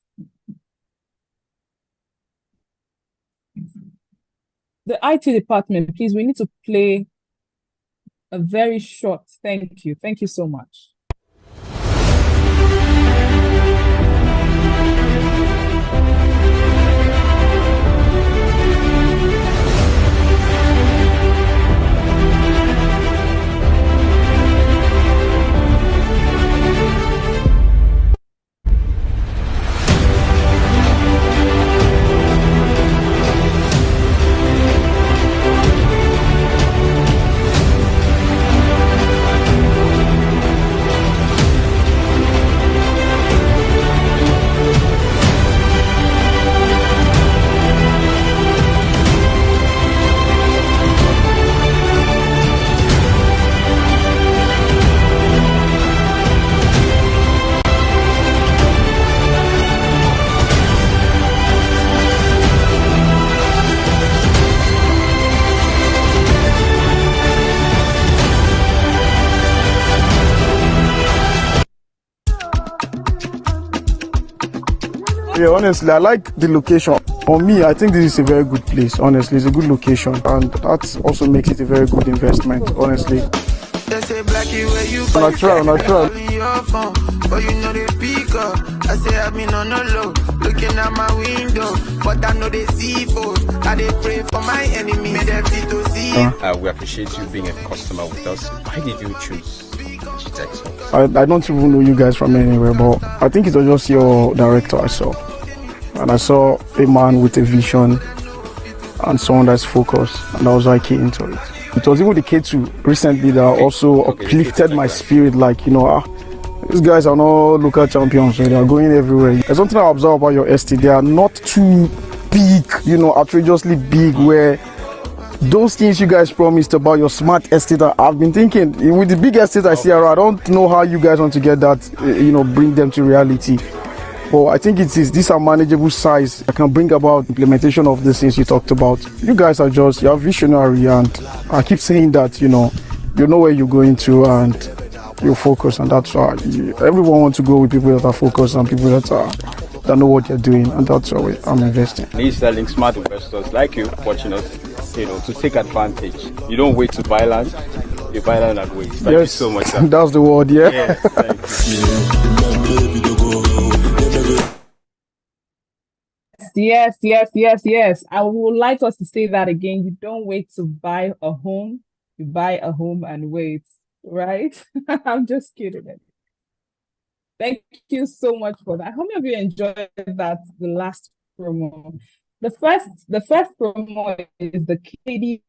Speaker 1: The IT department, please, we need to play a very short thank you. Thank you so much.
Speaker 5: Yeah, honestly, I like the location. For me, I think this is a very good place. Honestly, it's a good location, and that also makes it a very good investment. Honestly, natural.
Speaker 10: But you know they pick up. I say I've been on the low, looking at my window, but I know they see foes. I they pray for my enemy, may they fit to see.
Speaker 2: We appreciate you being a customer with us. Why did you choose Gtexthomes?
Speaker 5: I don't even know you guys from anywhere, but I think it was just your director I saw. And I saw a man with a vision and someone that's focused, and I was like key into it. It was even the K2 recently that also uplifted my spirit, like, you know, these guys are not local champions, so they are going everywhere. There's something I observe about your estate. They are not too big, you know, outrageously big, where those things you guys promised about your smart estate, I've been thinking, with the big estate I see around, I don't know how you guys want to get that, you know, bring them to reality. But I think these are manageable size that can bring about implementation of the things you talked about. You guys are just, you're visionary, and I keep saying that, you know where you're going to, and you're focused, and that's why everyone wants to go with people that are focused and people that know what they're doing, and that's why I'm investing.
Speaker 2: He's selling smart investors like you watching us, you know, to take advantage. You don't wait to buy land, you buy land and wait. Thank you so much, sir.
Speaker 5: That's the word, yeah.
Speaker 2: Yes, thank you.
Speaker 1: Yes. I would like us to say that again. You don't wait to buy a home. you buy a home and wait, right? I'm just kidding. Thank you so much for that. How many of you enjoyed that, the last promo? The first promo is the KD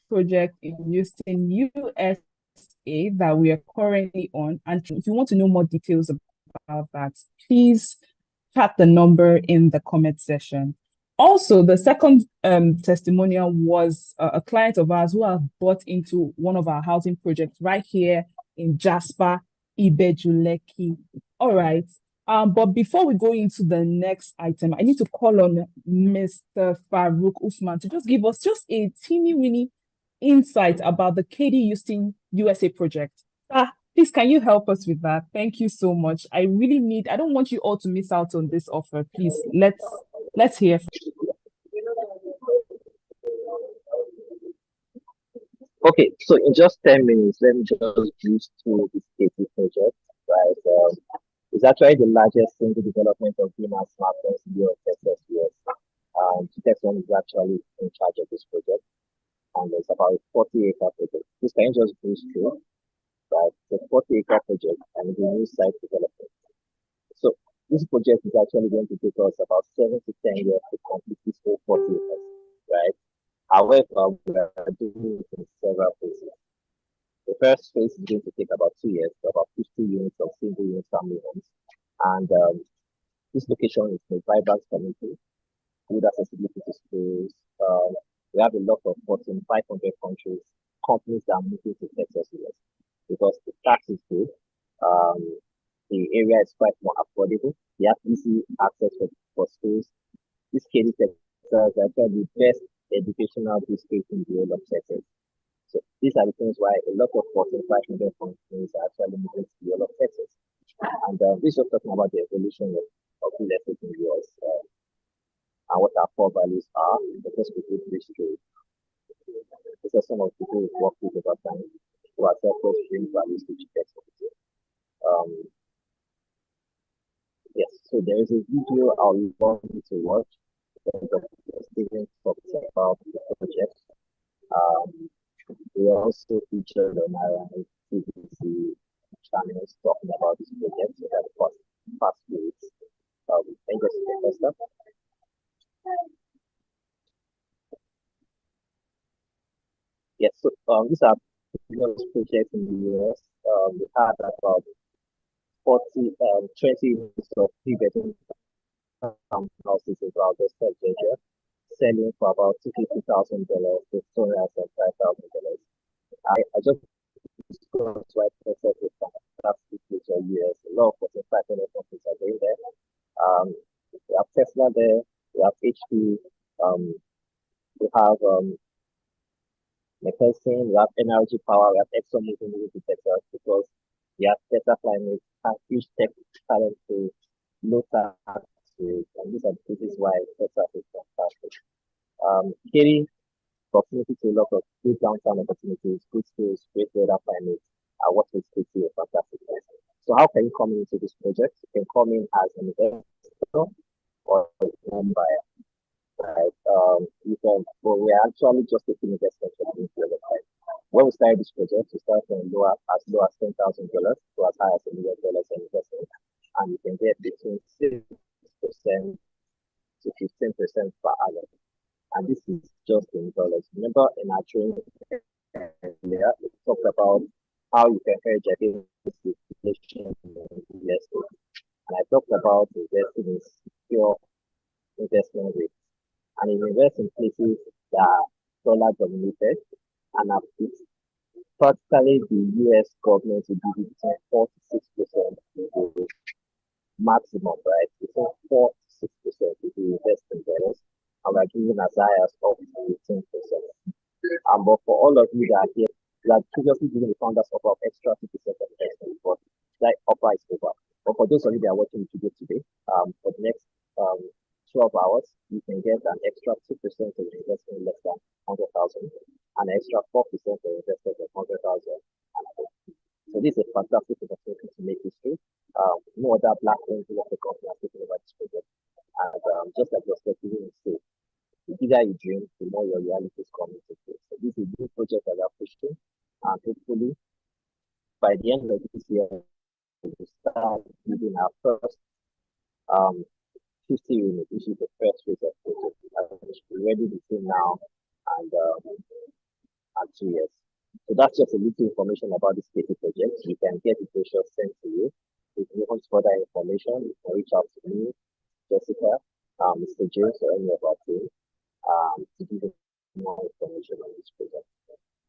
Speaker 1: project in Houston, USA, that we are currently on. And if you want to know more details about that, please chat the number in the comment section. Also, the second testimonial was a client of ours who have bought into one of our housing projects right here in Jasper, Ibeju-Lekki. All right. But before we go into the next item, I need to call on Mr. Farouk Usman to just give us just a teeny weeny insight about the KD Houston USA project. Please, can you help us with that? Thank you so much. I don't want you all to miss out on this offer. Please, let's hear.
Speaker 3: Okay, so in just 10 minutes, let me just brief through this KT project, right? It's actually the largest single development of greenhouse smartphones in Europe, Texas, US. Gtexthomes is actually in charge of this project, and it's about a 40-acre project. This can just brief through, right? It's a 40-acre project and it's a new site development. So this project is actually going to take us about 7 to 10 years to complete this whole 40 acres, right? However, we are doing it in several phases. The first phase is going to take about 2 years, so about 50 units of single unit family homes. And this location is a vibrant community, good accessibility to schools. We have a lot of Fortune 500 companies that are moving to Texas US because the tax is good. The area is quite more affordable. They have easy access for schools. This KD Texas is actually the best educational district in the whole of Texas. So these are the things why a lot of Fortune 500 companies are actually moving to the whole of Texas. And this is talking about the evolution of real estate in the US and what our core values are. Let us quickly bridge through. These are some of the people we've worked with over time who have helped us bring values to Texas. Yes, so there is a video I would want you to watch. Stephen talks about the project. We also featured on our TVC channels talking about this project. So that was past weeks. And just the first step. Yes, so these are previous projects in the US. We had about 20 units of 3-bedroom houses in Valdez, Georgia, selling for about $250,000 to $205,000. I just discussed why Texas is fantastic future years. A lot of Fortune 500 companies are going there. We have Tesla there, we have HP, we have McKesson, we have Energy Power, we have Exxon moving to Texas because we have better climate, have huge tech talent to low tax rates, and these are the reasons why Texas is fantastic. Katie, proximity to a lot of good downtown opportunities, good skills, great weather climate, what makes Katie a fantastic place. So how can you come into this project? You can come in as an investor or a home buyer. Right? But we are actually just taking investment from the website. When we started this project, we started from as low as $10,000 to as high as $1 million in investment, and you can get between 6% to 15% per annum. And this is just in dollars. Remember in our training earlier, we talked about how you can hedge against inflation in real estate. And I talked about investing in secure investment rates. And you invest in places that are dollar dominated and are fixed. Practically, the US government will give you between 4 to 6% maximum, right? Between 4 to 6% if you invest in dollars, and we're giving as high as up to 18%. But for all of you that are here, we are previously giving the founders of extra 2% of investment, but like upper is over. But for those of you that are watching today, for the next 12 hours, you can get an extra 2% of investment less than 100,000, and an extra 4% of investment of 100,000. So this is a fantastic opportunity to make history. No other black owned of the company are taking over this project. And just like your secretary said, the bigger you dream, the more your reality is coming to play. So this is a big project that we are pushing, and hopefully by the end of this year, we'll start building our first um 50 units, which is the first phase of project. We're ready between now and 2 years. So that's just a little information about this KT project. You can get the brochure sent to you. If you want further information, you can reach out to me, Jessica, Mr. James, or any of our team to give you more information on this project.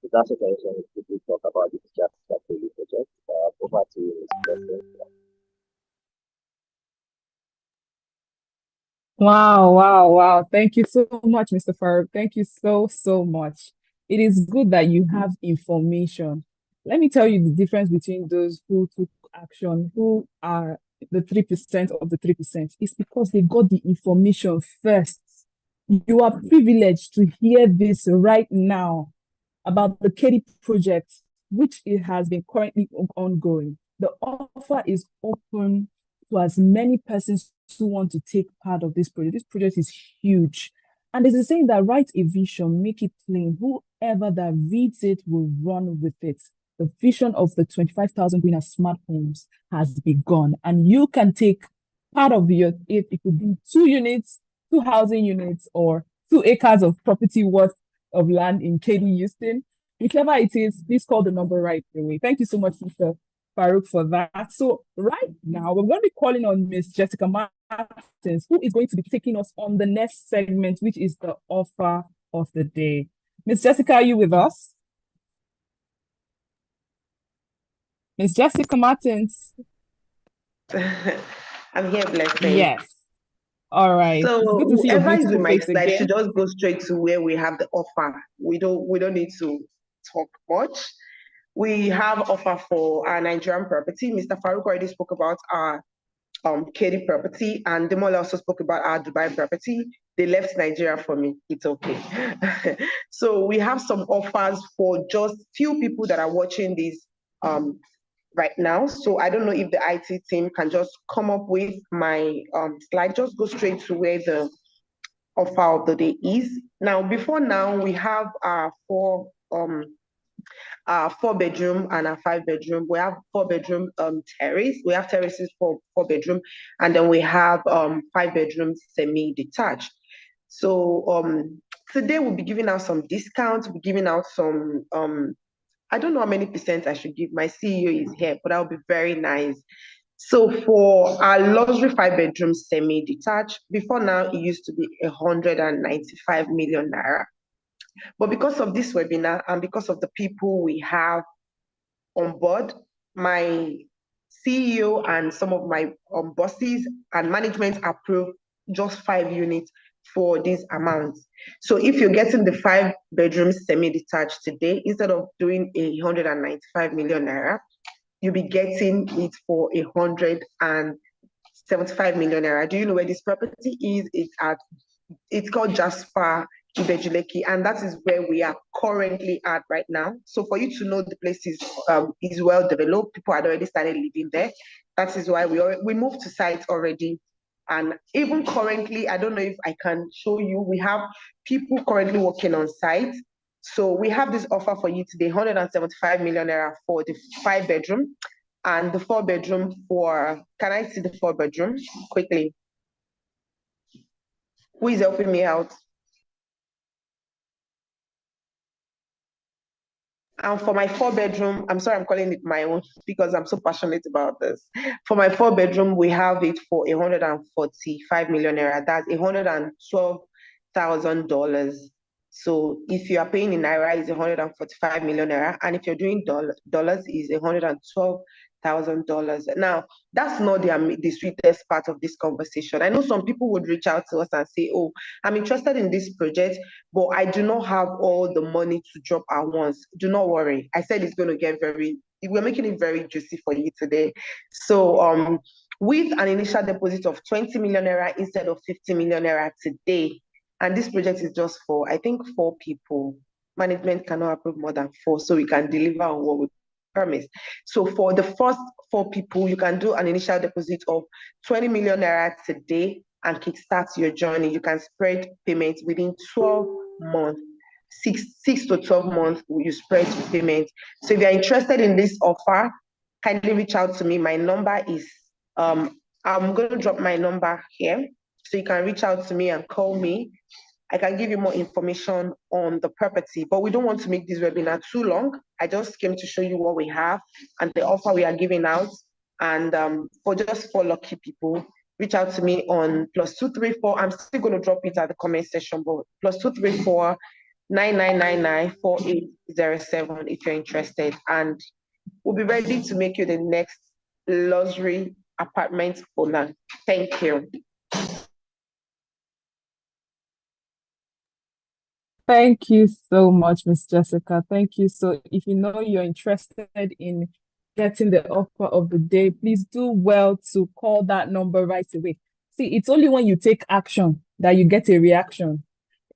Speaker 3: So that's what I just wanted to quickly talk about this just project. Over to you, Mr. President.
Speaker 1: Wow, wow, wow. Thank you so much, Mr. Farouk. Thank you so, so much. It is good that you have information. Let me tell you the difference between those who took action, who are the 3% of the 3%. It's because they got the information first. You are privileged to hear this right now about the KD project, which it has been currently ongoing. The offer is open to as many persons who want to take part of this project. This project is huge. And there's a saying that write a vision, make it plain. Whoever that reads it will run with it. The vision of the 25,000 greener smart homes has begun. And you can take part of it could be 2 units, 2 housing units, or 2 acres of property worth of land in KD Houston. Whichever it is, please call the number right away. Thank you so much, Mr. Farouk, for that. So right now, we're going to be calling on Miss Jessica Martins, who is going to be taking us on the next segment, which is the offer of the day. Miss Jessica, are you with us? Miss Jessica Martins.
Speaker 8: I'm here, Blessing.
Speaker 1: Yes. All right.
Speaker 8: So
Speaker 1: it's good to see your
Speaker 8: whoever is
Speaker 1: beautiful
Speaker 8: with my
Speaker 1: face
Speaker 8: slide
Speaker 1: again.
Speaker 8: should just go straight to where we have the offer. We don't need to talk much. We have offer for our Nigerian property. Mr. Farouk already spoke about our KD property, and Demola also spoke about our Dubai property. They left Nigeria for me. It's okay. So we have some offers for just few people that are watching this right now. So I don't know if the IT team can just come up with my slide. Just go straight to where the offer of the day is. Now, before now, we have our 4-bedroom and a 5-bedroom. We have 4-bedroom terrace. We have terraces for 4-bedroom, and then we have 5-bedroom semi-detached. So today we'll be giving out some discounts. We'll be giving out some I don't know how many percent I should give. My CEO is here, but that would be very nice. So for our luxury 5-bedroom semi-detached, before now it used to be 195 million naira. But because of this webinar and because of the people we have on board, my CEO and some of my bosses and management approved just 5 units for this amount. So if you're getting the 5-bedroom semi-detached today, instead of doing 195 million naira, you'll be getting it for 175 million naira. Do you know where this property is? It's called Jasper Ibeju Lekki, and that is where we are currently at right now. So for you to know the place is well developed, people had already started living there. That is why we moved to site already. And even currently, I don't know if I can show you, we have people currently working on site. So we have this offer for you today, 175 million naira for the 5-bedroom and the 4-bedroom for, can I see the 4-bedroom quickly? Who is helping me out? And for my 4-bedroom, I'm sorry, I'm calling it my own because I'm so passionate about this. For my 4-bedroom, we have it for 145 million naira. That's $112,000. So if you are paying in naira, it's 145 million naira, and if you're doing dollars, is $112,000. Now, that's not the sweetest part of this conversation. I know some people would reach out to us and say, oh, I'm interested in this project, but I do not have all the money to drop at once. Do not worry. I said it's going to get we're making it very juicy for you today. So with an initial deposit of 20 million naira instead of 50 million naira today, and this project is just for, I think, 4 people. Management cannot approve more than 4, so we can deliver on what we promise. So for the first 4 people, you can do an initial deposit of 20 million naira today, and kickstart your journey. You can spread payments within 12 months. 6 to 12 months, you spread your payment. So if you're interested in this offer, kindly reach out to me. My number is, I'm going to drop my number here. So you can reach out to me and call me. I can give you more information on the property, but we don't want to make this webinar too long. I just came to show you what we have and the offer we are giving out. And for just 4 lucky people, reach out to me on +234. I'm still going to drop it at the comment section, but +234 9999 4807 if you're interested. And we'll be ready to make you the next luxury apartment owner. Thank you.
Speaker 1: Thank you so much, Miss Jessica. Thank you. So if you know you're interested in getting the offer of the day, please do well to call that number right away. See, it's only when you take action that you get a reaction.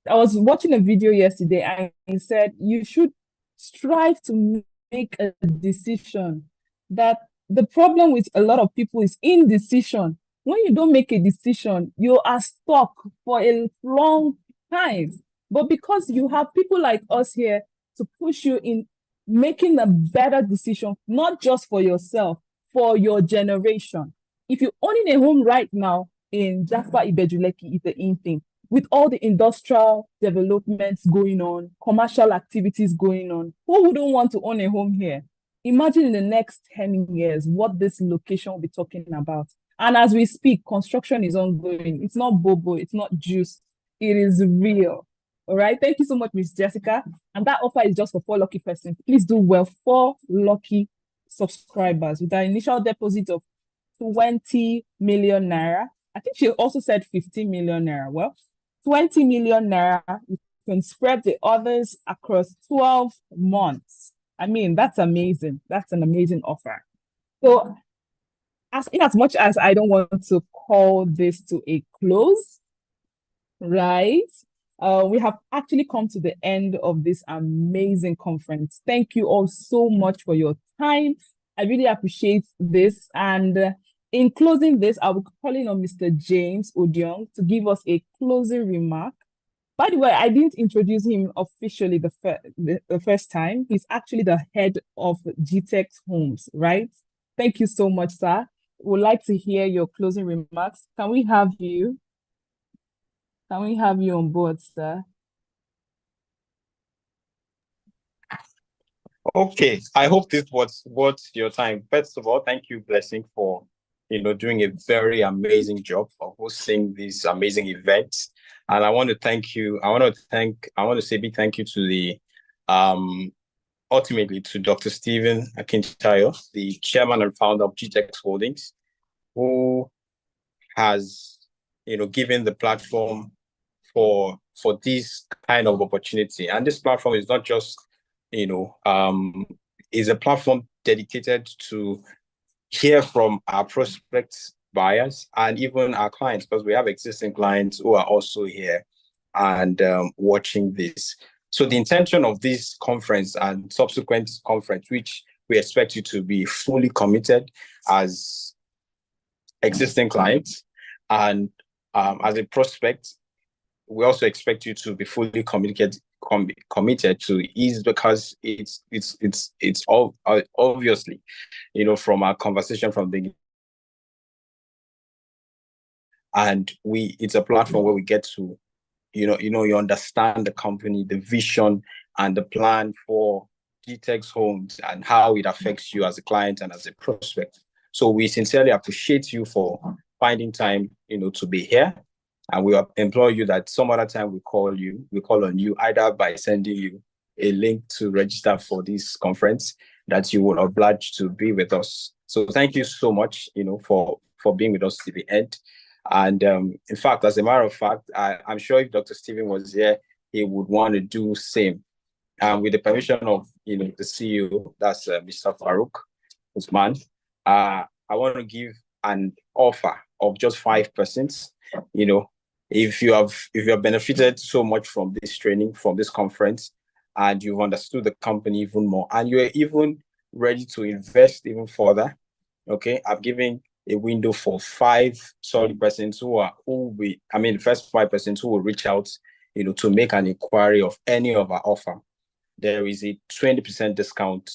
Speaker 1: I was watching a video yesterday and it said you should strive to make a decision. That the problem with a lot of people is indecision. When you don't make a decision, you are stuck for a long time. But because you have people like us here to push you in making a better decision, not just for yourself, for your generation. If you're owning a home right now in Jaffa Ibejuleki, it's the in thing. With all the industrial developments going on, commercial activities going on, who wouldn't want to own a home here? Imagine in the next 10 years what this location will be talking about. And as we speak, construction is ongoing. It's not bobo, it's not juice, it is real. All right. Thank you so much, Miss Jessica. And that offer is just for 4 lucky persons. Please do well, 4 lucky subscribers with an initial deposit of 20 million naira. I think she also said 15 million naira. Well, 20 million naira, you can spread the others across 12 months. I mean, that's amazing. That's an amazing offer. So in as much as I don't want to call this to a close, right? We have actually come to the end of this amazing conference. Thank you all so much for your time. I really appreciate this. And in closing this, I will be calling on Mr. James Odiong to give us a closing remark. By the way, I didn't introduce him officially the first time. He's actually the head of Gtexthomes, right? Thank you so much, sir. Would like to hear your closing remarks. Can we have you? Can we have you on board, sir?
Speaker 2: Okay, I hope this was worth your time. First of all, thank you, Blessing, for doing a very amazing job of hosting these amazing events. And I want to thank you. I want to say big thank you to the ultimately to Dr. Stephen Akintayo, the chairman and founder of Gtext Holdings, who has given the platform for this kind of opportunity. And this platform is not just is a platform dedicated to hear from our prospects, buyers, and even our clients, because we have existing clients who are also here and watching this. So the intention of this conference and subsequent conference, which we expect you to be fully committed as existing clients and as a prospect, we also expect you to be fully committed to is because it's all obviously from our conversation from the and it's a platform where we get to you understand the company, the vision and the plan for Gtexthomes and how it affects you as a client and as a prospect. So we sincerely appreciate you for finding time to be here. And we implore you that some other time we call on you either by sending you a link to register for this conference that you will oblige to be with us. So thank you so much, for being with us to the end. And in fact, as a matter of fact, I'm sure if Dr. Stephen was here, he would want to do same. With the permission of the CEO, that's Mr. Farouk Usman, I want to give an offer of just 5%. If you have benefited so much from this training, from this conference, and you've understood the company even more, and you're even ready to invest even further, okay, I'm giving a window for the first 5 persons who will reach out, to make an inquiry of any of our offer. There is a 20% discount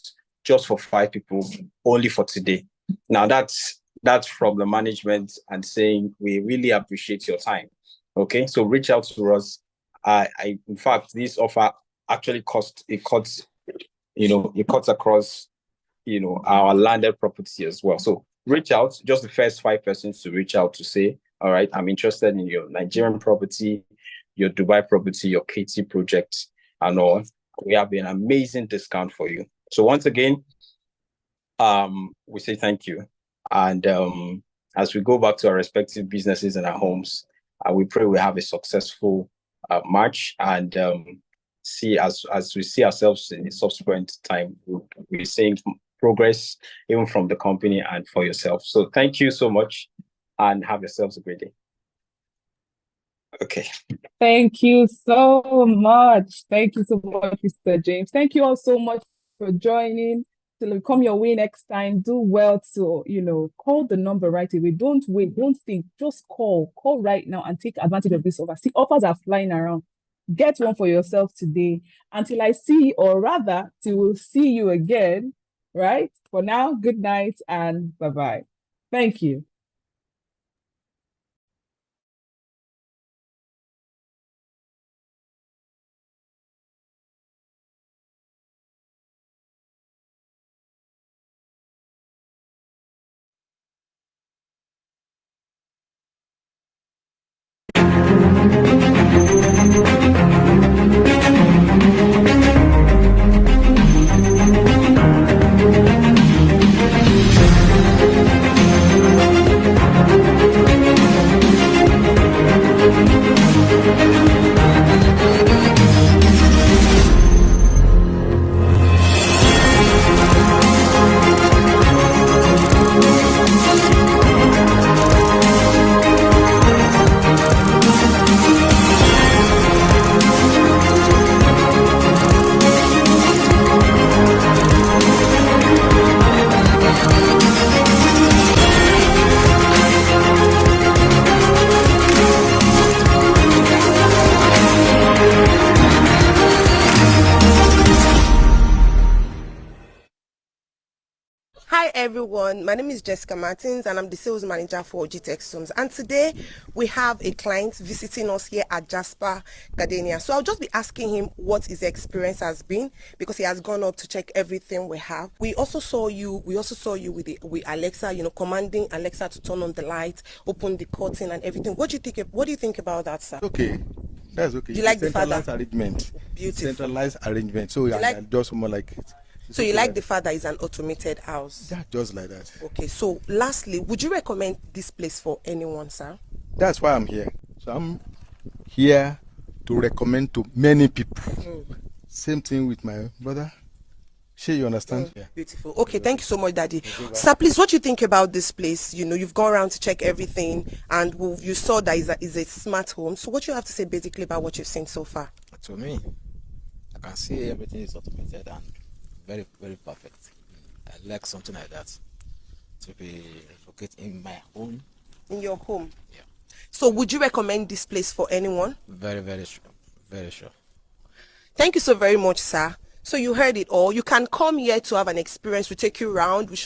Speaker 2: just for 5 people, only for today. Now that's from the management and saying we really appreciate your time. Okay, so reach out to us. In fact, this offer actually cuts across our landed property as well. So reach out, just the first 5 persons to reach out to say, all right, I'm interested in your Nigerian property, your Dubai property, your KT project, and all. We have an amazing discount for you. So once again, we say thank you. And as we go back to our respective businesses and our homes, we pray we have a successful March, and see as we see ourselves in the subsequent time, we're seeing progress even from the company and for yourself. So thank you so much, and have yourselves a great day. Okay.
Speaker 1: Thank you so much. Thank you so much, Mr. James. Thank you all so much for joining. Till we come your way next time, do well to, call the number right away. Don't wait, don't think, just call right now and take advantage of this offer. See, offers are flying around. Get one for yourself today. Until I see, or rather, till we'll see you again, right? For now, good night and bye-bye. Thank you.
Speaker 11: Hi everyone, my name is Jessica Martins and I'm the sales manager for Gtexthomes, and today we have a client visiting us here at Jasper Gardenia. So I'll just be asking him what his experience has been, because he has gone up to check everything we have. We also saw you with Alexa, commanding Alexa to turn on the light, open the curtain and everything. What do you think about that, sir?
Speaker 12: Okay. That's okay.
Speaker 11: You like the
Speaker 12: centralized
Speaker 11: father?
Speaker 12: arrangement.
Speaker 11: Beautiful.
Speaker 12: Centralized arrangement. So just more like it.
Speaker 11: So you like the fact that it's an automated house?
Speaker 12: Yeah, just like that.
Speaker 11: Okay, so lastly, would you recommend this place for anyone, sir?
Speaker 12: That's why I'm here. So I'm here to recommend to many people. Same thing with my brother. Sure, you understand? Yeah.
Speaker 11: Beautiful. Okay, thank you so much, Daddy. Sir, please, what do you think about this place? You've gone around to check everything, and you saw that it's a smart home. So what do you have to say basically about what you've seen so far?
Speaker 13: To me, I can see everything is automated and very, very perfect. I like something like that to be located in my home.
Speaker 11: In your home?
Speaker 13: Yeah.
Speaker 11: So would you recommend this place for anyone?
Speaker 13: Very, very sure. Very sure.
Speaker 11: Thank you so very much, sir. So you heard it all. You can come here to have an experience. We take you around. We